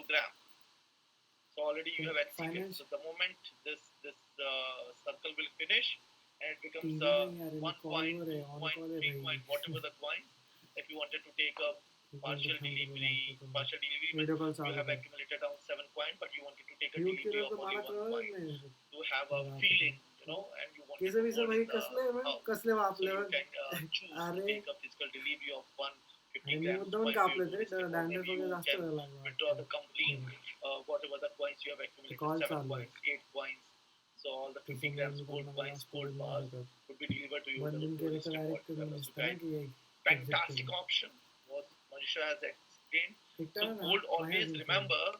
gram. So already you have achieved it. So the moment this circle will finish, and it becomes 1 point, 2 point, 3 point, whatever the coin. If you wanted to take a partial delivery means you have accumulated around 7 coin, but you wanted to take a delivery of only 1 coin to have a feeling, and you want to hold in the house. So you can choose to take a physical delivery of 150 grams coin to your domestic, or maybe you can withdraw the complete whatever the coins you have accumulated, 7 coins, 8 coins. So all the 50 grams gold coins, gold bars would be delivered to you with the domestic altogether. So guys, fantastic option what Manisha has explained. So gold, always remember,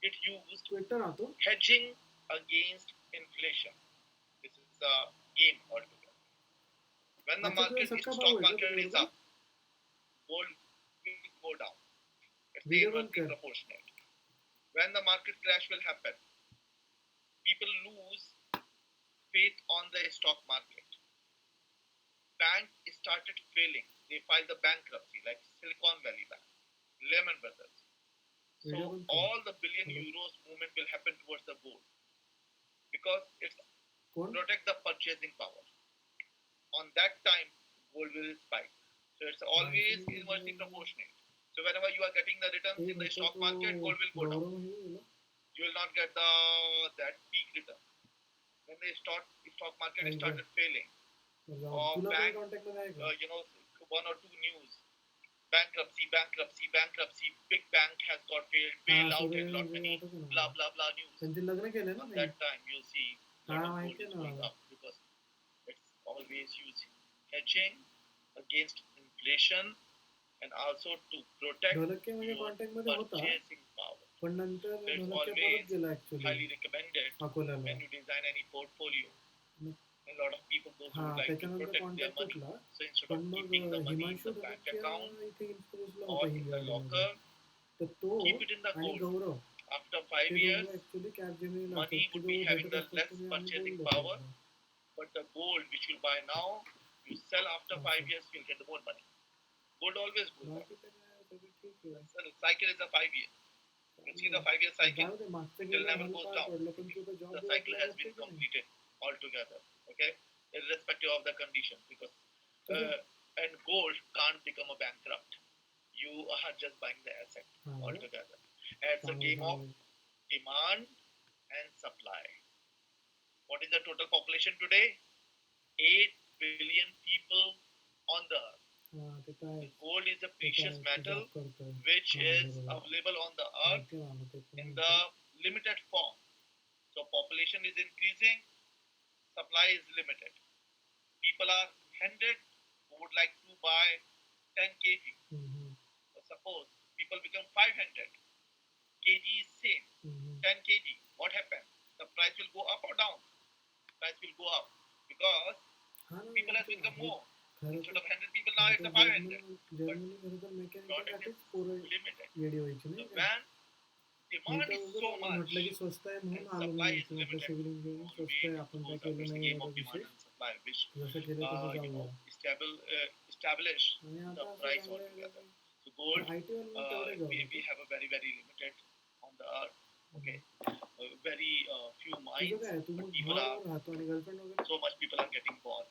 it used hedging against inflation. This is a game altogether. When the stock market is up, gold will go down. It's the inversely proportionate. When the market crash will happen, people lose faith on the stock market. Bank started failing. They filed the bankruptcy, like Silicon Valley Bank, Lehman Brothers. So all the billion euros movement will happen towards the gold because it's protect the purchasing power. On that time, gold will spike. So it's always inversely proportionate. So whenever you are getting the returns in the stock market, gold will go down. You will not get that peak return. When the stock market started failing, or bank, one or two news, bankruptcy, big bank has got failed out and lot many, blah blah blah news. At that time, you'll see lot of gold is going up because it's always using hedging against inflation and also to protect your purchasing power. So it's always highly recommended when you design any portfolio. A lot of people, those who like to protect their money, so instead of keeping the money in the bank account or in the locker, keep it in the gold. After 5 years, money would be having the less purchasing power, but the gold which you buy now, you sell after 5 years, you'll get more money. Gold always goes up. The cycle is a 5 year. You see the 5 year cycle, it will never goes down. The cycle has been completed altogether. Okay, irrespective of the condition, because and gold can't become a bankrupt. You are just buying the asset altogether. And it's a game of demand and supply. What is the total population today? 8 billion people on the earth. Gold is a precious metal which is available on the earth in the limited form. So population is increasing, supply is limited. People are 100 who would like to buy 10 kg. So suppose people become 500, kg is same, 10 kg. What happens? The price will go up or down? Price will go up because people have become more. Instead of 100 people now it's a 500. But product is limited. So when demand is so much and supply is limited, you need to go up. It's a game of demand and supply which establish the price altogether. So gold we have a very very limited on the earth. Okay, very few mines, but people are so much people are getting born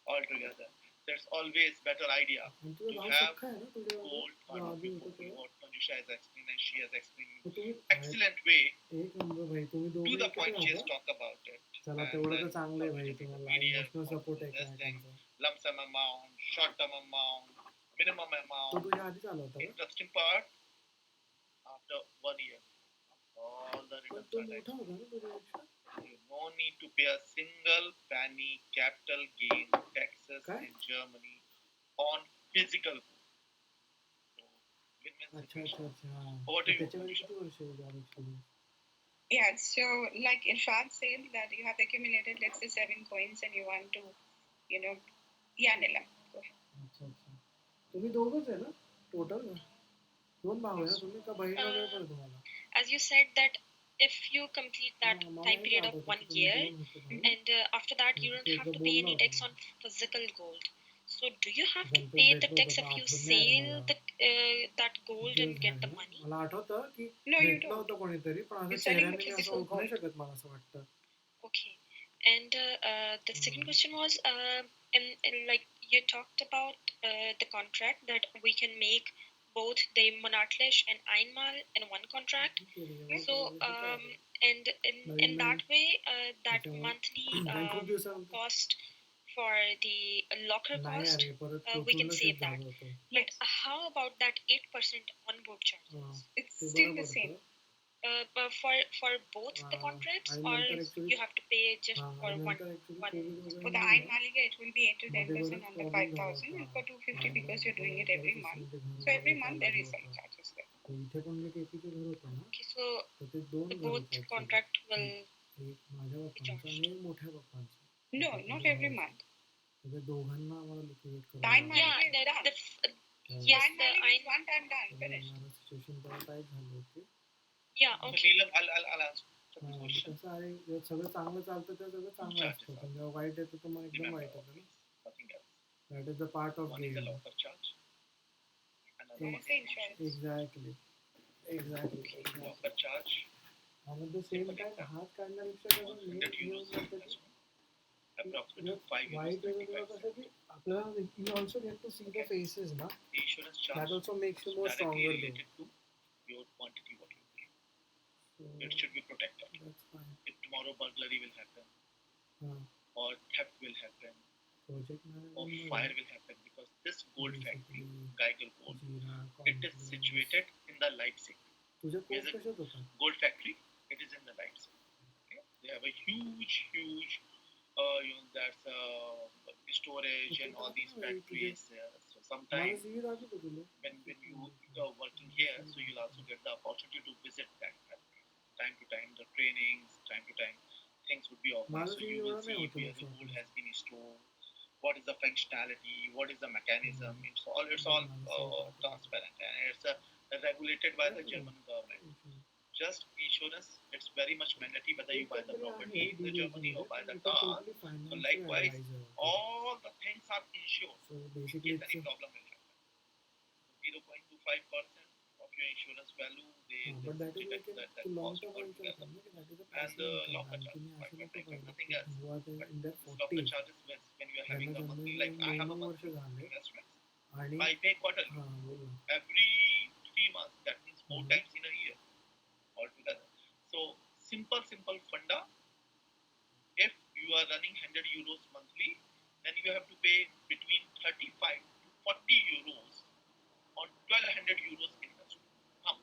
altogether. That's always better idea आणि तुझा to भाऊ have सख्खा आहे ना तुझ्या gold तुझा on आधी before होता तेव्हा what Manjusha has explained and she has explained मग तुम्ही excellent way एक नंबर भाई तुम्ही to दोघे the एकत्र point just राहता talk about it. चला And तेवढं then तर चांगलं आहे how भाई to generate the तुम्हाला PDF, emotional how to support do आहे this काय thing, त्यांचा lump sum amount, short term amount, minimum तो amount. तुझ्या आधी चालू होता का Interesting part, after 1 year, all the पण returns तो are मोठा tax. होता ना तुझ्यापेक्षा You no need to pay a single penny capital gain taxes काय in Germany on physical goods. So, win-win अच्छा situation. अच्छा अच्छा Over to you, त्याच्यामध्ये Manjusha. किती वर्ष job experience Yeah, so like Irfan said that you have accumulated, let's say, 7 coins and you want to, you know, yeah, Nila. Go ahead. अच्छा अच्छा तुम्ही दोघंच आहे ना टोटल दोन भाऊ आहे ना तुम्ही का बहीण वगैरे पण आहे तुम्हाला As you said that if you complete that हा, मला time एक period of आठवतं 1 की तुम्ही year, दोन होते भाऊ and after that you don't ते have एकदा to pay बोलला any होता tax on मला. physical gold. So do you have to Ganpati pay the भेटलो tax होतो if का you आठवण नाही sell आता the that मला gold दिवस and get the झाले money? मला आठवतं की No, you भेटलं don't. होतं कोणीतरी पण असं You're selling the चेहऱ्याने मी असं physical ओळखू नाही gold. शकत मला असं वाटतं Okay. And the second question was, and like you talked about the contract that we can make both the Monatlish and Einmal in one contract. So and in that way, that monthly आणि खूप दिवसानंतर cost for the locker नाही cost, अरे परत we can कोथरूडला save shift that. झालो होतो But how about that 8% onboard charges? It's ते still बरं the same. पडतं But for both the contracts, आणि or नंतर actually you have to pay just for आणि one नंतर ऍक्च्युली one. कोविड For वगैरे the निघालं Maliga, it will be 8 to मध्ये 10% बरंच on the प्रॉब्लेम झाला 5,000 and होता for 250 because you're doing it बरेच every दिवसांनी month. ते घर So every वगैरे month चालू there is some होतं charges there. तर इथे पण जे केपीचं घर होतं ना Okay, so तर ते दोन the घर both होतं ऍक्च्युली contract will एक माझ्या be पप्पांचं charged. आणि एक मोठ्या पप्पांचं No, पप्पाच्या not every भावाचं month. तर ते दोघांना आम्हाला लिक्विडेट The करावं Maliga Yeah, is done. yes, The the Maliga is one time done, तर finished. मला सिच्युएशन तेव्हा टाईट झाली होती yeah, So, okay. Neelam, I'll answer the mug question. कसं आहे जेव्हा सगळं चांगलं चालतं तेव्हा सगळं चांगलं charges असतं are. पण जेव्हा वाईट येतं तर मग एकदम Remember, वाईट येतं ना nothing else. That is the part of One is the game locker charge, another One one is the is insurance. Exactly exactly locker charge. आणि द सेम टाइम हात काढण्यापेक्षा कसं मेन 100 हे euros होऊन जातं की investment, approximately 5 euros white येतं तेव्हा 95 कसं की आपल्याला you also get to see the faces ना The insurance that charge also makes you is more directly stronger दो related to your quantity what you pay. It should be protected. That's fine If tomorrow burglary will happen, हां or theft will happen, project or management fire will happen, because this gold factory, basically Geiger Gold, Jira it is confluence situated in the Leipzig. तुझे Is course it कशात होता gold factory? It is in the Leipzig. Okay? They have a huge, that's storage and all these factories there. So मला sometimes CV दाखवतो तुला when you are working here, so you'll also get the opportunity to visit that factory. Time to time, the trainings, time to time, things would be offered. मला So CV you will एवढं नाही see होतं where mug the gold shopping has been stored, what is the functionality, what is the mechanism. It's all transparent and it's regulated by the German government. Just insurance, it's very much mandatory whether you buy the property in the Germany or buy the car. So likewise, all the things are insured so in basically case any problem will happen. 0.25% of your insurance value, they but that is deduct like that तू long cost term विचार altogether. कर ना की that is a And passive income locker आणि charge, तुम्ही असे नको 5.95, पाहिजे nothing की else. who are But in their this locker 40s charges when you are ज्यांना having a monthly, like I have a 9 वर्ष monthly झाले investment. आणि I pay quarterly हां बोल ना every 3 months. That means 4 Mhm. times in a year altogether. So simple funda. If you are running 100 euros monthly, then you have to pay between 35 to 40 euros on 1200 euros investment. How?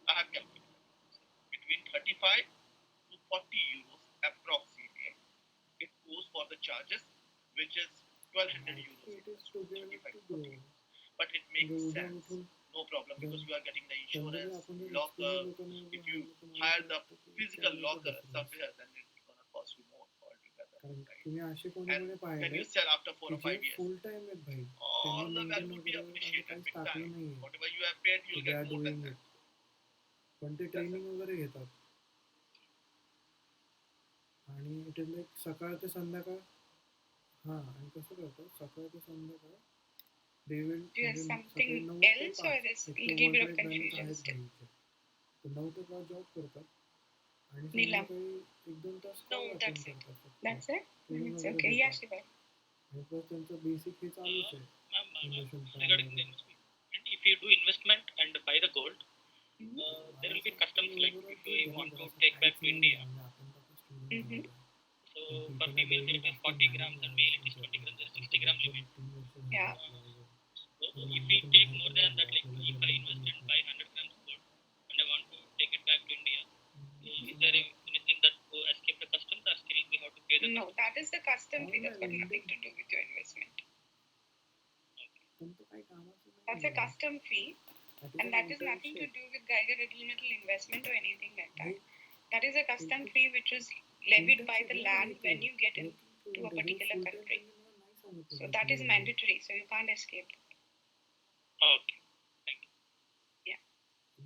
I have calculated. Between 35 to 40 euros approximate. It goes for the charges, which is 1200 euros. it is to get 35 to to 40 grow euros. But it म्हणजे makes उद्या sense. उठून No problem because you are getting the generally insurance, आपण जर locker. Experience लोकांना If you मला hire असं the वाटतं की physical त्यामध्ये locker difference. somewhere, then it's gonna cost you more altogether. कारण Right? तुम्ही असे कोणी And कोणी when पाहिले you sell after 4 की or J 5 years, full time आहेत भाई all त्यांनी the Lincoln value will be वगैरे असं appreciated काहीच with टाकलं time. नाहीये Whatever you have paid, you'll they get are more than doing that. It पण ते ट्रेनिंग वगैरे घेतात आणि इट इज लाईक सकाळ ते संध्याकाळ हां आणि कसं करतात सकाळ ते संध्याकाळ they will Do you have म्हणजे something सकाळी 9 ते else, or 5 there's एक a तर little work bit of life balance confusion आहेच still? भाई इथे तर 9 ते 5 जॉब करतात आणि Neelam. संध्याकाळी 1-2 तास No, call that's attend it. करतात फक्त That's it? ट्रेनिंग It's वगैरे okay. Yeah, देतात Shiva. हे प्लस त्यांचं बेसिक हे चालूच आहे इन्व्हेस्टमेंट प्लॅन regarding the वगैरे. investment. And if you do investment and buy the gold, there will be customs like if you want to take back to India. Mhm. So for females it is 40 grams and male it is 20 grams. There is 60-gram limit. Yeah. So if we take more than that, like if I invest and buy 100 grams gold and I want to take it back to India, is there anything that will escape the customs or still we have to pay the No, customs? that is the custom fee. That's got nothing to do with your investment. That's a custom fee, and that is nothing to do with Geiger Regimental investment or anything like that. That is a custom fee which is levied by the land when you get into a particular country. So that is mandatory, so you can't escape. Okay. Thank you. Yeah.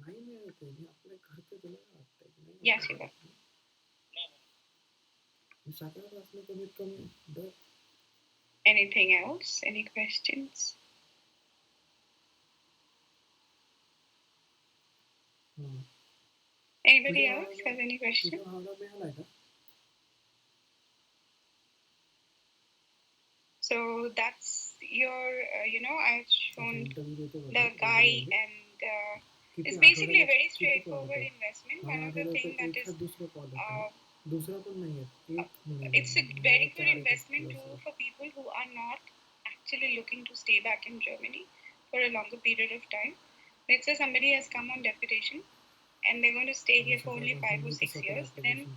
नाही मिळत आहे मी आपल्या घरचं तुला काय वाटतंय की नाही Yes, Shiva. मी सकाळपासून कमीत कमी दर Anything else? Any questions? Anybody else has any question? तुझा भावना मिळालाय का? So that's your, I've shown the guy, and it's basically a very straightforward investment. One of the things that is, it's a very good investment tool for people who are not actually looking to stay back in Germany for a longer period of time. Let's say somebody has come on deputation and they're going to stay here for only 5 or 6 years, then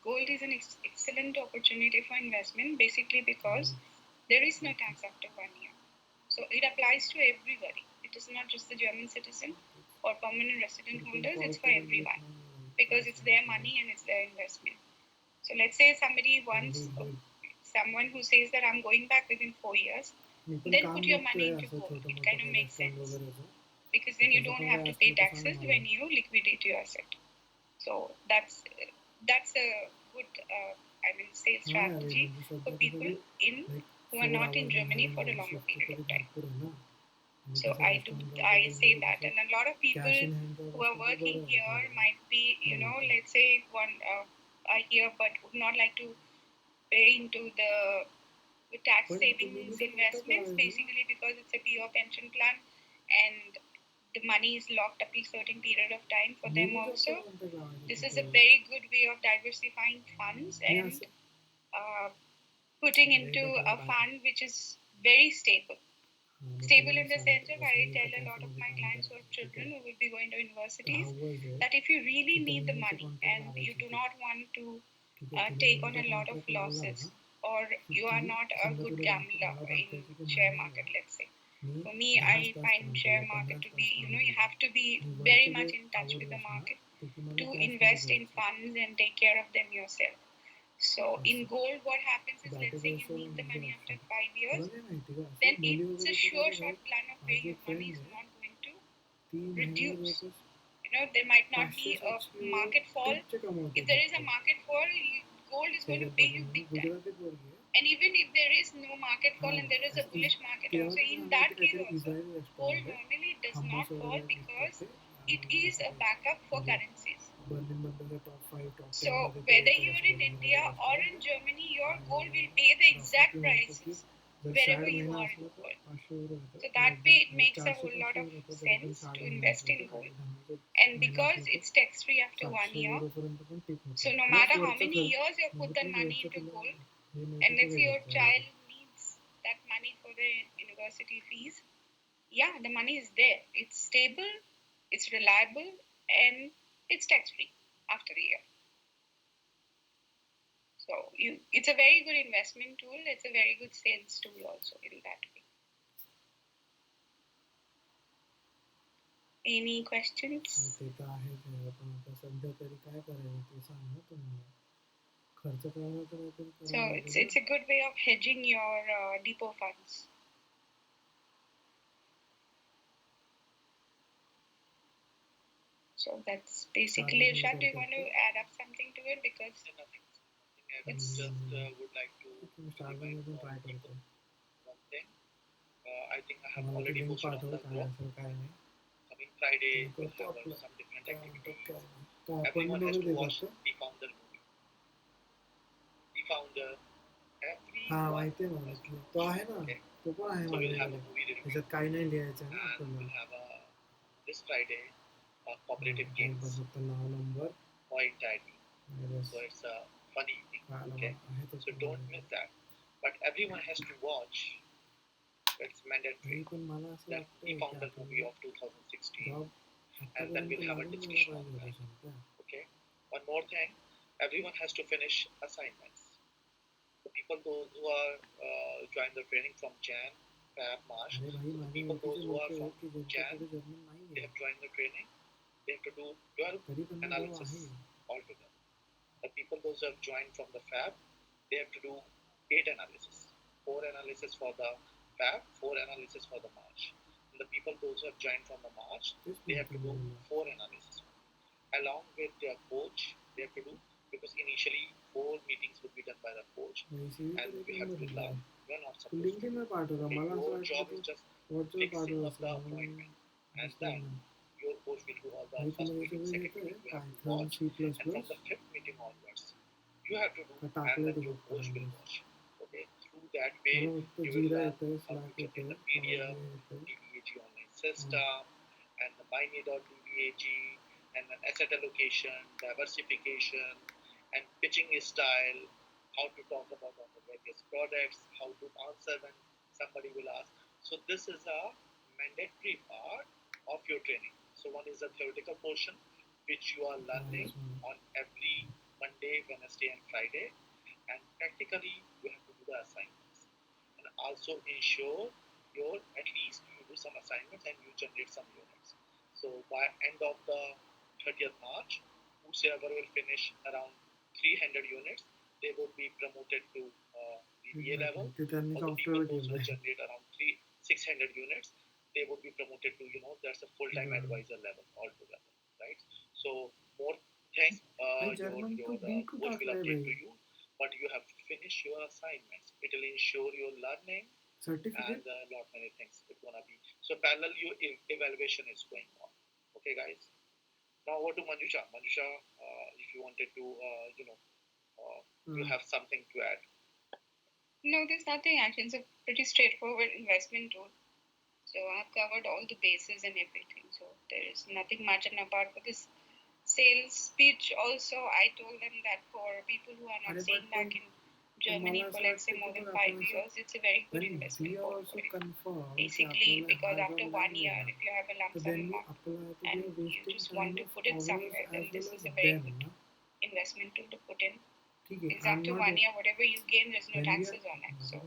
gold is an excellent opportunity for investment, basically because there is no tax after 1 year. So it applies to everybody. It is not just the German citizen or permanent resident holders, it's for everyone because it's their money and it's their investment. So let's say somebody wants someone who says that I'm going back within 4 years, then put your money into gold. It kind of makes sense because then you don't have to pay taxes when you liquidate your asset. So that's a good, sales strategy for people who are not in Germany for a longer period of time. So I say that, and a lot of people who are working here might be, let's say are here but would not like to pay into the tax savings investments, basically because it's a pure pension plan and the money is locked up a certain period of time for them also. This is a very good way of diversifying funds and putting into a fund which is very stable. Stable in the sense of, I tell a lot of my clients who have children who will be going to universities that if you really need the money and you do not want to take on a lot of losses, or you are not a good gambler in share market, let's say. For me, I find share market to be, you have to be very much in touch with the market to invest in funds and take care of them yourself. So in gold, what happens is, let's say you need the money after 5 years, then it's a sure shot plan of where your money is not going to reduce. There might not be a market fall. If there is a market fall, gold is going to pay you big time. And even if there is no market fall and there is a bullish market also, in that case also, gold normally does not fall because it is a backup for currencies. So whether you're in India or in Germany, your gold will pay the exact prices wherever you are in the world. So that way it makes a whole lot of sense to invest in gold. And because it's tax free after 1 year, so no matter how many years you put the money into gold, and let's say your child needs that money for the university fees, yeah, the money is there. It's stable, it's reliable, and it's tax free after a year. So it's a very good investment tool. It's a very good sales tool also in that way. Any questions? ते तर आहेच आहे, पण आता सध्या तरी काय करायचं ते सांग ना तुम्ही. खर्च करायला तर काहीतरी So it's a good way of hedging your depot funds. So that's basically, Irshad, do you want to add up something to it? Because Nothing. I just would like to try करतो. one thing. I think I have already posted on the group. काय नाही. Coming Friday, we'll have some different activities. Everyone has to watch The Founder movie. The Founder. Every हा one माहिती आहे मला has to की तो watch. आहे ना, Okay, तो पण आहे so we'll have माझ्याकडे. a movie review त्याच्यात काही नाही लिहायचं आहे ना and आपल्याला. we'll have a this Friday cooperative timepass games फक्त नाव नंबर. for entire team. बस So it's a funny evening. कळालं Okay, मला, आहे so तो don't miss that. But everyone has to watch. It's mandatory. नाही, पण मला असं Then we वाटतंय की found the movie आपल्याला of 2016, जॉब and then आतापर्यंत we'll have a लागून गेला discussion on पाहिजे that. होता समजा. Okay. One more thing, everyone has to finish assignments. The people those who are join the training from Jan, Feb, March. अरे भाई, So the माझ्या people those ओळखीचे who लोक are from आहेत की Jan, ज्यांच्याकडे जर्मन नाही they आहे, have joined the training. They have to do 12 तरी पण जॉब analysis आहे. altogether. The people those who have joined from the Fab, they have to do 8 analysis. 4 analysis for the Fab, 4 analysis for the March. And the people those who have joined from the March, तेच they have to म्हणतो do me. 4 analysis. Along with their coach, they have to do, because initially 4 meetings would be done by the coach, CV and तर एक we have to number learn. आहे. We're not तू supposed to LinkedIn do. वर पाठवला, Okay, मला असं your वाटलं job तू is just WhatsApp fixing पाठवलं up the असं म्हणून appointment, and दिसलं then नाही. your coach will do all the भाई first तुला meeting, याच्यावर second येतं आहे meeting. You have to Python watch, C plus and from plus the 5th meeting onwards, you have to do, का and टाकलंय then तू your फक्त coach will रंगच. watch. Okay, through that way, मला फक्त you will Jira learn येतंय, how to slack generate येतंय, the power PDF, येतंय. DBAG online system, and the binary.dbag, and then asset allocation, diversification, and pitching style, how to talk about all the various products, how to answer when somebody will ask. So this is a mandatory part of your training. So one is the theoretical portion, which you are learning on every Monday, Wednesday, and Friday, and practically you have to do the assignments, and also ensure your at least you do some assignments and you generate some units. So by end of the 30th March, whosoever will finish around 300 units, they will be promoted to BBA level. ते त्यांनी Or the people software those who ठेवलंय. generate around 600 units, they will be promoted to that's a full-time advisor level altogether, right? So more things भाई your German your तू B को coach will टाकलंय update भाई. to you, but you have to finish your assignments. It will ensure your learning certificate and a lot many things. It's gonna be so parallel. Your evaluation is going on. Okay, guys. Now over to Manjusha. Manjusha, if you wanted to, you have something to add. No, there's nothing actually. It's a pretty straightforward investment tool. So I've covered all the bases and everything. So there is nothing much. And apart from this sales speech, also I told them that for people who are not staying back in Germany for let's say more than 5 years, it's a very good investment portfolio. Basically, because after 1 year, if you have a lump sum amount and you just want to put it somewhere, then this is a very good investment tool to put in. Because after 1 year, whatever you gain, there's no taxes on it. So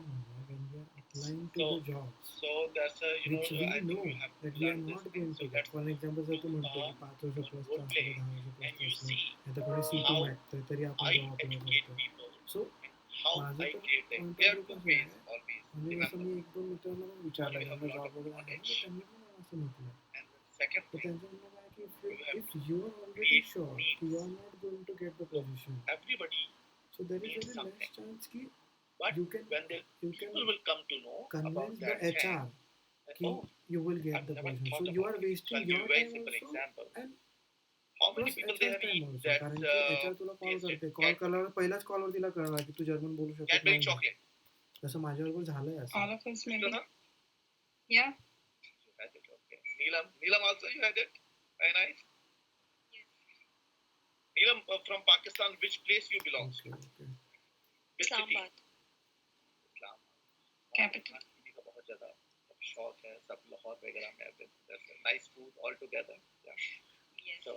applying to So, the jobs so that's a which we I think know you have to that we are learn this not thing. going So to get. let's For example, जर तू म्हणतो की 5 वर्ष plus role असलं, play, 10 वर्ष and plus you असलं, see नाही तर कोणी सी टू how मागतंय तरी आपण I जॉब अप्लाय educate करतो. people सो and how माझं I तर create them. Point of There are view two कसं ways आहे, always. म्हणजे जसं Remember, मी 1-2 मित्रांना पण विचारलं, you have ज्यांना a lot जॉब of वगैरे आहे ना, knowledge. तर त्यांनी पण मला असं म्हटलं. And the second तर thing, त्यांचं म्हणणं काय की you have if to you are already create sure needs. की you are not going to get the So position, everybody so there is needs very something. less chance ki But you can when the people will come to know about convince the that thing, HR ki oh, you will get I've the never position. thought So you about are it. So wasting I'll give your you a very time simple also example. and How many plus people they HR's have time eat also. that कारण की HR तुला call tasted करते, call Cadbury, केल्यावर पहिल्याच कॉलवर तिला कळणार की तू जर्मन बोलू शकत Cadbury नाही. chocolate? तसं माझ्याबरोबर झालंय असं. all of us maybe. Huh? Yeah. You had it, okay. Neelam also you had it? Very nice. Neelam, from Pakistan, which place you belong to? Okay. Which city? Islamabad. Islam. Capital. खाने का बहुत ज़्यादा शौक है, सब लाहौर वगैरह में have that's a nice food altogether. Yeah. Yes. So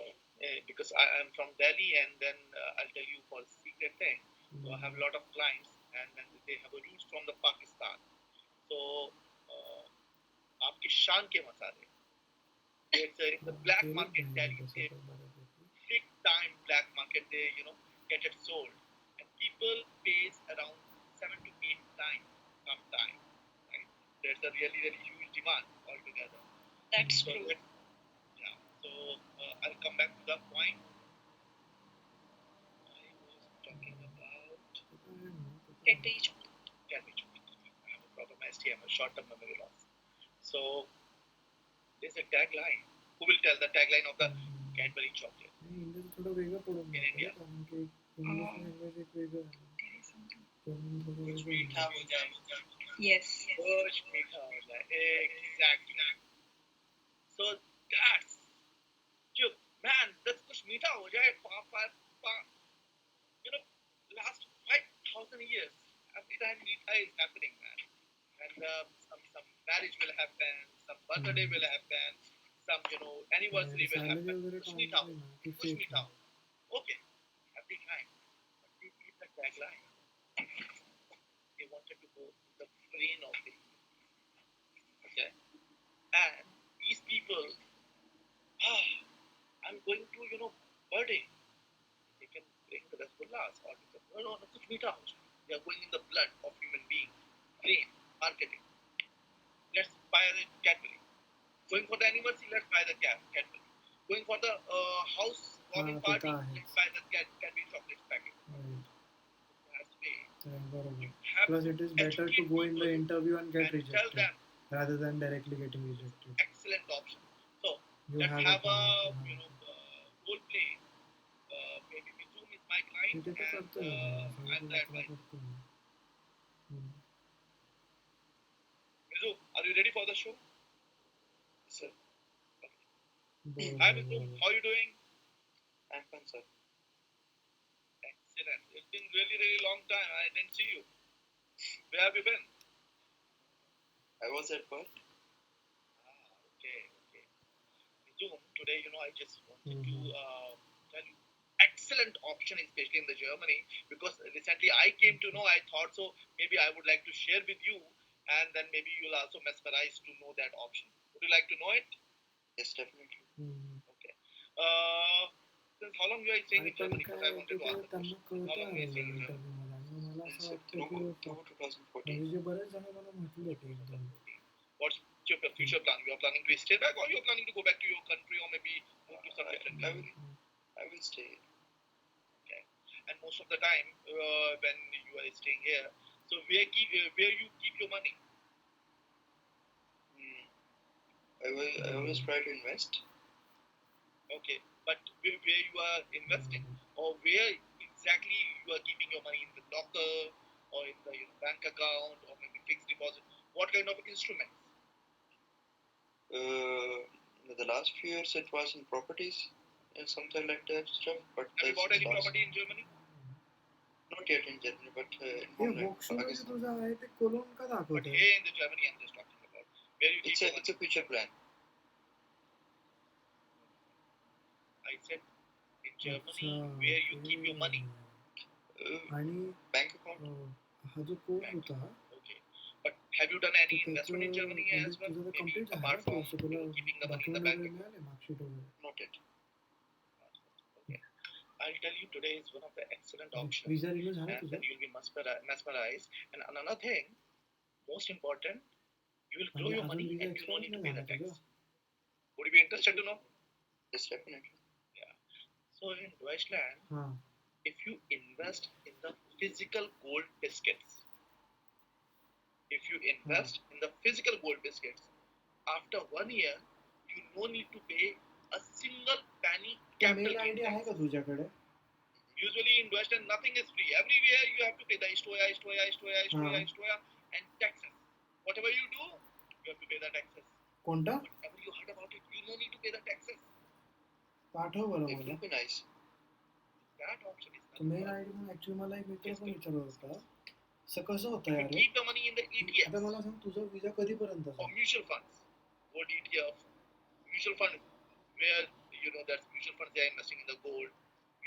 because I am from Delhi, and then I'll tell you for a secret thing. So I have a lot of clients, and then they have a roots from the Pakistan. So आपके शान के मसाले. It's in the black market Delhi. Big time black market, they get it sold, and people pays around 7 to 8 times sometime, right? There's a really huge demand altogether. That's So true. yeah, so I'll come back to the point I was talking about. Cadbury chocolate. Cadbury chocolate. I have a problem, STM, a short-term memory loss. So there's a tagline. Who will tell the tagline of the Cadbury chocolate? English थोडं वेगळं पडून In India. कारण की English language एक वेगळं आहे. कुछ मीठा हो जाए. Yes. कुछ मीठा हो जाए. Exactly. So that's you, man. That's कुछ मीठा हो जाए. You know, last 5,000 years, every time मीठा is happening, man. And some marriage will happen, some birthday will happen, some anniversary will salary happen. वगैरह कुछ काउंट मीठा हो, नहीं ना कि कुछ फेक मीठा है. हो. Okay, every time. But they keep the tagline. They wanted to go in the brain of the okay. And these people, ah, I'm going to birthday. They can bring the rasgullas or no, kuch meetha ho jaye. They are going in the blood of human being, brain, marketing. Let's buy the Cadbury. Going for the anniversary, let's buy the Cadbury. Going for the house warming ते तर party, let's आहेच. buy the Cadbury chocolate packet. Right. That's way. बरोबर. You have Plus to it is better to educate go in the people interview and get and tell rejected them rather than directly getting rejected. excellent option. So You let's have a have a point. You have a point. role play. Maybe Zoom is my client ते तर and करतो मी. I'm the सांगितलं advisor. करतो मी. Mizu, are you ready for the show? Sir, Hi Mizu, बरोबर. how are you doing? I'm fine, sir. Excellent. It's been really, really long time. I didn't see you. Where have you been? I was at work. Okay. Mizu, today, I just wanted to Mhm. tell you excellent option, especially in the Germany, because recently I came to know. I thought so. Maybe I would like to share with you, and then maybe you'll also mesmerize to know that option. Would you like to know it? Yes, definitely. Okay. Since how long you are staying आणि in पण Germany? Because I काय wanted to तिथे ask the त्यांना question. Since how कळतं long you अरे are ना staying in Germany? Interview मध्ये आणि मला असं It's वाटतं through, की through 2014. म्हणजे जे बरेच जण मला म्हटले ते एकदम What's your future plan? You are planning to stay back, or you are planning to go back to your country, or maybe move to some different country? I will stay. Okay. And most of the time, when you are staying here, so where you keep your money? I always try to invest. Okay, but where you are investing, or where exactly you are keeping your money, in the locker, or in the bank account, or maybe fixed deposit? What kind of instruments? The last few years it was in properties and something like that stuff. But Have you bought any property in Germany? Not yet in Germany, but in hey Homeland, वॉक्समध्ये Pakistan. तुझं आहे ते colon का But दाखवत here in the Germany, I'm just talking about where you keep your money. It's a future plan. I said in Germany, where you keep your money. आणि Bank account. हा जो course होता Okay, but have you done any तर investment in त्याचं Germany म्हणजे as well? तुझं Maybe complete झालं apart ना from कोर्स तुला keeping the money in the document bank वगैरे account? मिळाले मार्कशीट वगैरे. Not yet. Okay, I'll tell you today is one of the excellent options, visa renew झाला and तुझा? then you'll be mesmerized. And another thing, most important, you will grow म्हणजे your अजून money visa and you don't expire need to नाही pay झाला the तुझा? tax. Would you be interested to know? Yes, definitely. Yeah. So in Deutschland, हां. if you invest in the physical gold biscuits, if you invest in the physical gold biscuits, after 1 year, you no need to pay a single penny capital mail gain ID आहे tax. का तुझ्याकडे? Usually in Western, nothing is free. Everywhere you have to pay the Istoya, and taxes. Whatever you do, you have to pay the taxes. कोणता? Whatever you heard about it, you no need to pay the taxes. पाठव बरं It मला. will be nice. That option is तो mail ID म्हणून actually मला एक मित्र पण विचारत होता. असं कसं होतं you यार? keep the money in the ETFs. आता मला सांग तुझा विजा कधीपर्यंत or mutual funds. Gold ETF, mutual fund, where that mutual funds they are investing in the gold,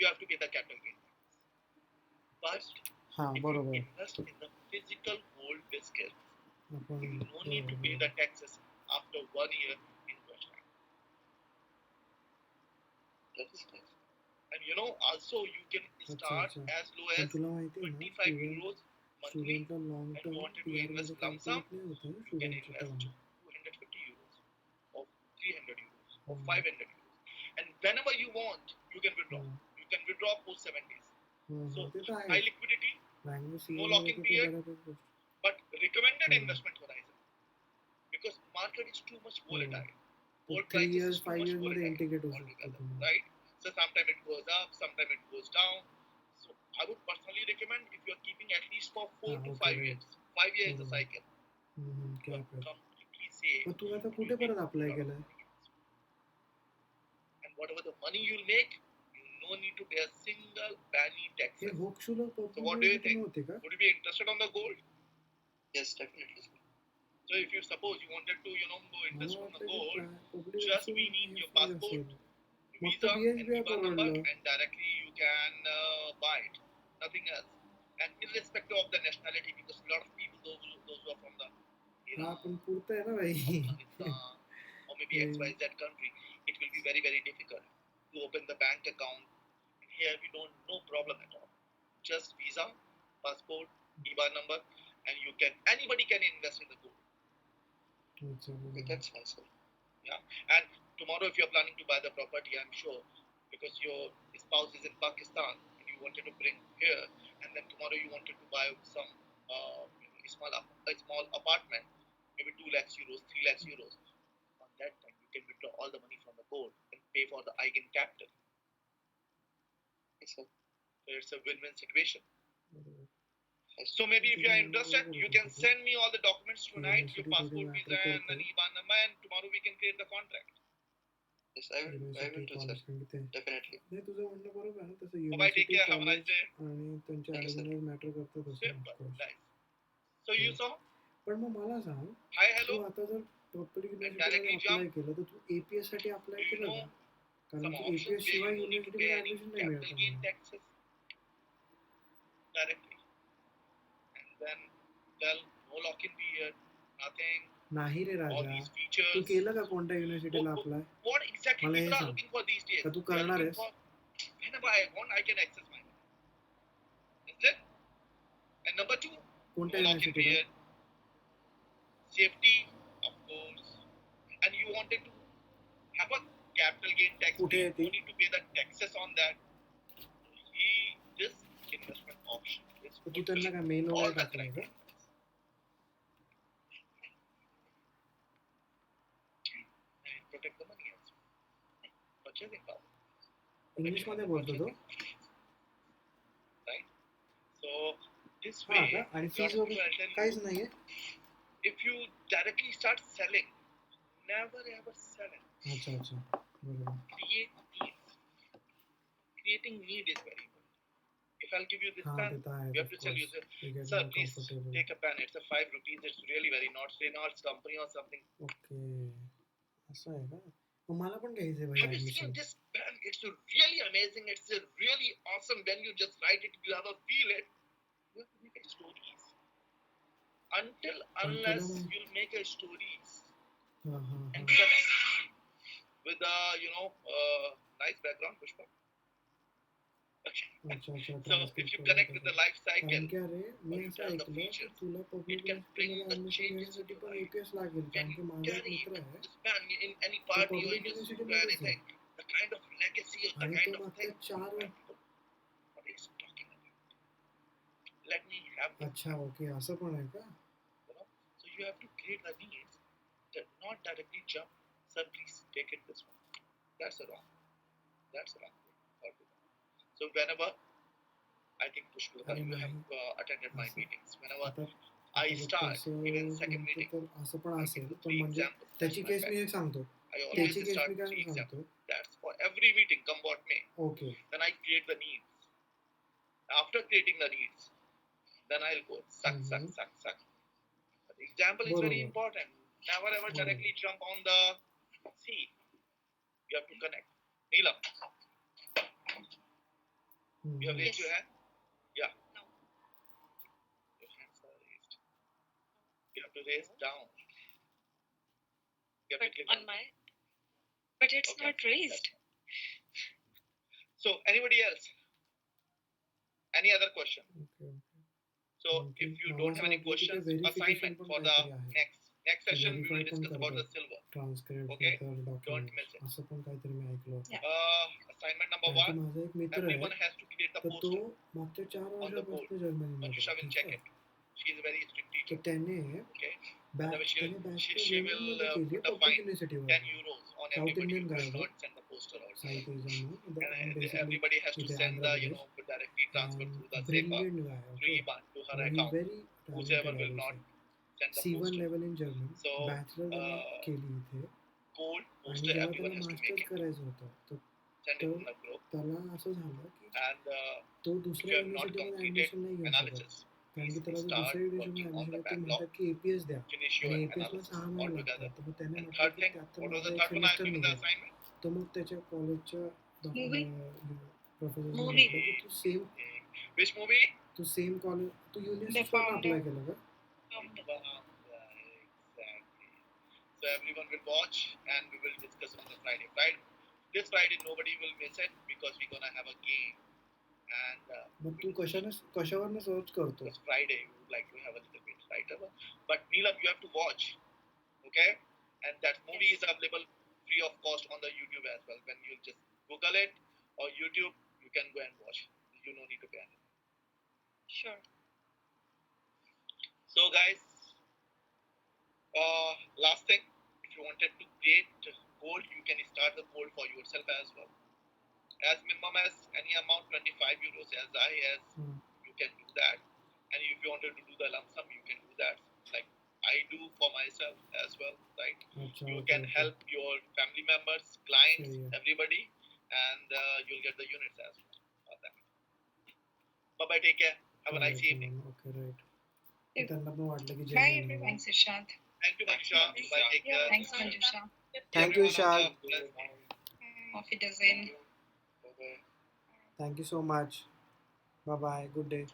you have to pay the capital gain tax. But हां if बरोबर. you invest in the physical gold biscuits, आपण you no need to pay the taxes after 1 year in Deutschland. That is nice. And also you can start as low पण as तुला माहिती आहे ना 25 euros monthly, स्टुडंटला long and you term wanted to P R invest मध्ये lump sum, calculate नाही होत you can स्टुडंटच्या invest term. 250 euros or 300 euros or 500 euros. And whenever you want, you can withdraw. You can withdraw post 7 days. So ते तर high आहे. liquidity, Bangalore no CA lock-in मध्ये तर period, बऱ्यापैकी गोष्ट. but recommended investment horizon. Because market is too much volatile. Gold 3 prices years is too 5 much years मध्ये volatile integrate होऊ शकतो altogether, तुम्हाला. right? So sometimes it goes up, sometimes it goes down. So I would personally recommend if you are keeping at least for 4 to okay, 5 right. years. 5 years is the बरोबर. cycle. You cap are आहे. completely safe. मग तू आता and कुठे you'll make परत apply lot of केलाय? money. And whatever the money you'll make, you no need to pay a single penny हे taxes. होक्सुला So public what do you university think? होते का? Would you be interested on the gold? Yes, definitely. So if you suppose you wanted to, go मला invest on the वाटलं की gold, public just we university need हे your free passport, असेल. मग visa, तर and BSBI IBAN number, परवडलं. and directly you can buy it. Nothing else. And irrespective of the nationality, because a lot of people, those who are from the हा Iran, पण पुरतं आहे ना भाई. Afghanistan, or maybe XYZ country, it will be very, very difficult to open the bank account. And here we don't, no problem at all. Just visa, passport, IBAN number, and anybody can invest in the gold. Okay, that's nice. Yeah. And tomorrow, if you're planning to buy the property, I'm sure, because your spouse is in Pakistan and you wanted to bring here, and then tomorrow you wanted to buy some small apartment, maybe 2 lakhs euros, 3 lakhs euros. On that time, you can withdraw all the money from the gold and pay for the eigen capital. So it's a win-win situation. So maybe if you are interested, you can send me all the documents tonight, your passport, visa, and an IBAN number, and tomorrow we can create the contract. Yes, I will do, sir. Definitely. नाही तुझं म्हणणं बरोबर आहे ना तसं Bye, take university care. Have a nice college day. आणि त्यांचे Thank you, sir. Alumni matter करतात तसं Simple, of course. nice. So you saw? पण मग मला सांग Hi, तू hello. आता जर public And युनिव्हर्सिटीमध्ये directly apply jump. केलं तर तू APS साठी अप्लाय Do you केलं know का? कारण some की options APS where शिवाय you don't need to pay युनिव्हर्सिटीमध्ये any admission नाही मिळत capital gain आम्हाला. taxes directly? And then tell no lock-in period, nothing. नाही रे All राजा, these तू features. केलं का कोणत्या युनिव्हर्सिटीला अप्लाय? What exactly मला हे people are सांग looking for these days? का तू They are करणार looking आहेस? for whenever I want, I can access my money. Is it? And number two, कोणत्या no lock-in युनिव्हर्सिटीला? period, safety, of course, and you wanted to have a capital gain tax कुठे free. आहे ती? You need to pay the taxes on that. This investment option is तर तू good for त्यांना you. काय mail All वगैरे the टाकलाय का? criteria. And protect the money also. Purchasing power. इंग्लिशमध्ये बोलतो तो? Right? So this हा way, का? आणि lot फीज of people वगैरे will tell काहीच you, नाहीये? if you directly start selling, never ever sell it. अच्छा अच्छा बरोबर. Create needs. Creating need is very important. If I'll give you this हा pen, ते तर आहेच you have to tell you, of course. You get sir, more please comfortable. take a pen. It's a 5 rupees. It's really very not Reynolds company or something. Okay असं आहे का? मग मला पण घ्यायचंय भाई Have you admission. seen this pen? It's really amazing. It's really awesome. When you just write it, you have a feel it. You have to make a stories. Unless you'll make a stories हा हा हा. and connect with a nice background, Pushpa. Okay. अच्छा अच्छा So if you connect with the life cycle, कारण की अरे मी or you असं tell the ऐकलं की features, तुला public it can bring युनिव्हर्सिटीमध्ये the admission changes in घेण्यासाठी your पण life. APS लागेल. Can कारण की you माझा एक carry मित्र आहे this pen in any तो party or public in your school or युनिव्हर्सिटीमध्येच आहे anything? The kind of legacy or the आणि kind तो of मागच्या thing. 4 What is talking about? Let me have the अच्छा okay असं पण आहे का? So you have to create the needs that not directly jump. Sir, please take it this one. That's a wrong. That's a wrong way. So whenever I think Pushpalata, you have attended my meetings. Whenever आता I आता बघ start तसं even second म्हणतो meeting, तर असं पण I असेल give पण 3 म्हणजे examples. त्याची That's my केस मी एक fact. सांगतो. I always त्याची केस start मी काय 3 सांगतो. examples. That's for every meeting, come what may. Okay Then I create the needs. After creating the needs, then I'll go suck. But the example is very बरोबर. important. Never ever Borobar. directly jump on the sea. You have to connect. Neelam, you have raised Yes. your hand? Yeah. No. Your hands are raised. You have to raise down. You have But to click on my. But it's Okay. not raised. So anybody else? Any other question? Okay So Okay. if you Now, don't have any also, we did a questions, verification assignment पण for the काहीतरी आहे. next session we will verify पण discuss about the करतात. silver. Transcript Okay. नंतर Don't document miss it. असं पण काहीतरी मी ऐकलं होतं. Assignment number कारण की 1. माझा एक मित्र आहे Everyone has to create the तर तो poster मागच्या 4 on the board. वर्षापासून जर्मनीमध्ये Manusha will ठीक check आहे. it. She is a very strict तर teacher. त्याने Okay. बॅच She त्याने बॅच will जर्मनीमध्ये केली put a public fine युनिव्हर्सिटीवर. 10 euros on south everybody Indian who guy does होता. not send the poster. poster also. Site is on And basically everybody has to इथे send Andhra the Pradesh directly transfer and through the SEPA brilliant guy. to Okay, IBAN to her he's account. very Whosoever talented. I will will not say send the C1 poster. level in German, So bachelor त्याने केली इथे gold आणि poster जेव्हा everyone त्याला has to make masters it. करायचं होतं तर Send it in a group. त्याला असं झालं की And तो if दुसऱ्या you have not युनिव्हर्सिटीमध्ये completed admission नाही घेऊ शकत analysis, कारण की please त्याला जर start दुसऱ्या युनिव्हर्सिटीमध्ये working on ॲडमिशन the घेतलं ते backlog, म्हणतात की APS द्या finish your आणि APSला analysis 6 महिने altogether. लागतात तर मग त्याने And म्हटलं third की thing, त्यात तर what was माझा the एक third one I semester given the निघेल assignment? तो मग त्याच्या कॉलेजच्या Movie. प्रोफेसरने Movie. म्हटलं की Which movie? तू सेम कॉलेज तू The युनिव्हर्सिटीवर founder. अप्लाय केलं का Exactly. So everyone will watch and we will discuss on the Friday. This Friday nobody will miss it because we're gonna have a game. And मग तू कशावरनं search करतो this Friday we would like to have a little bit lighter one. But Neelam, you have to watch, okay? And that movie is available free of cost on the YouTube as well. When you just Google it or YouTube, you can go and watch. You don't need to pay anything. Sure. So guys, last thing, if you wanted to create gold, you can start the gold for yourself as well. As minimum as any amount, 25 euros, as high as you can do that. And if you wanted to do the lump sum, you can do that. Like I do for myself as well, right? You can help your family members, clients, everybody, and you'll get the units as well for that. Bye bye, take care. Have a nice evening. Okay, right. त्यांना पण वाटलं की Bye everyone. Thanks, Ishant. Thank you, Manjusha. Bye, take care. Thanks, Manjusha. Thank you, Ishaq. Auf Wiedersehen. Bye-bye. Thank you so much. Bye bye. Good day.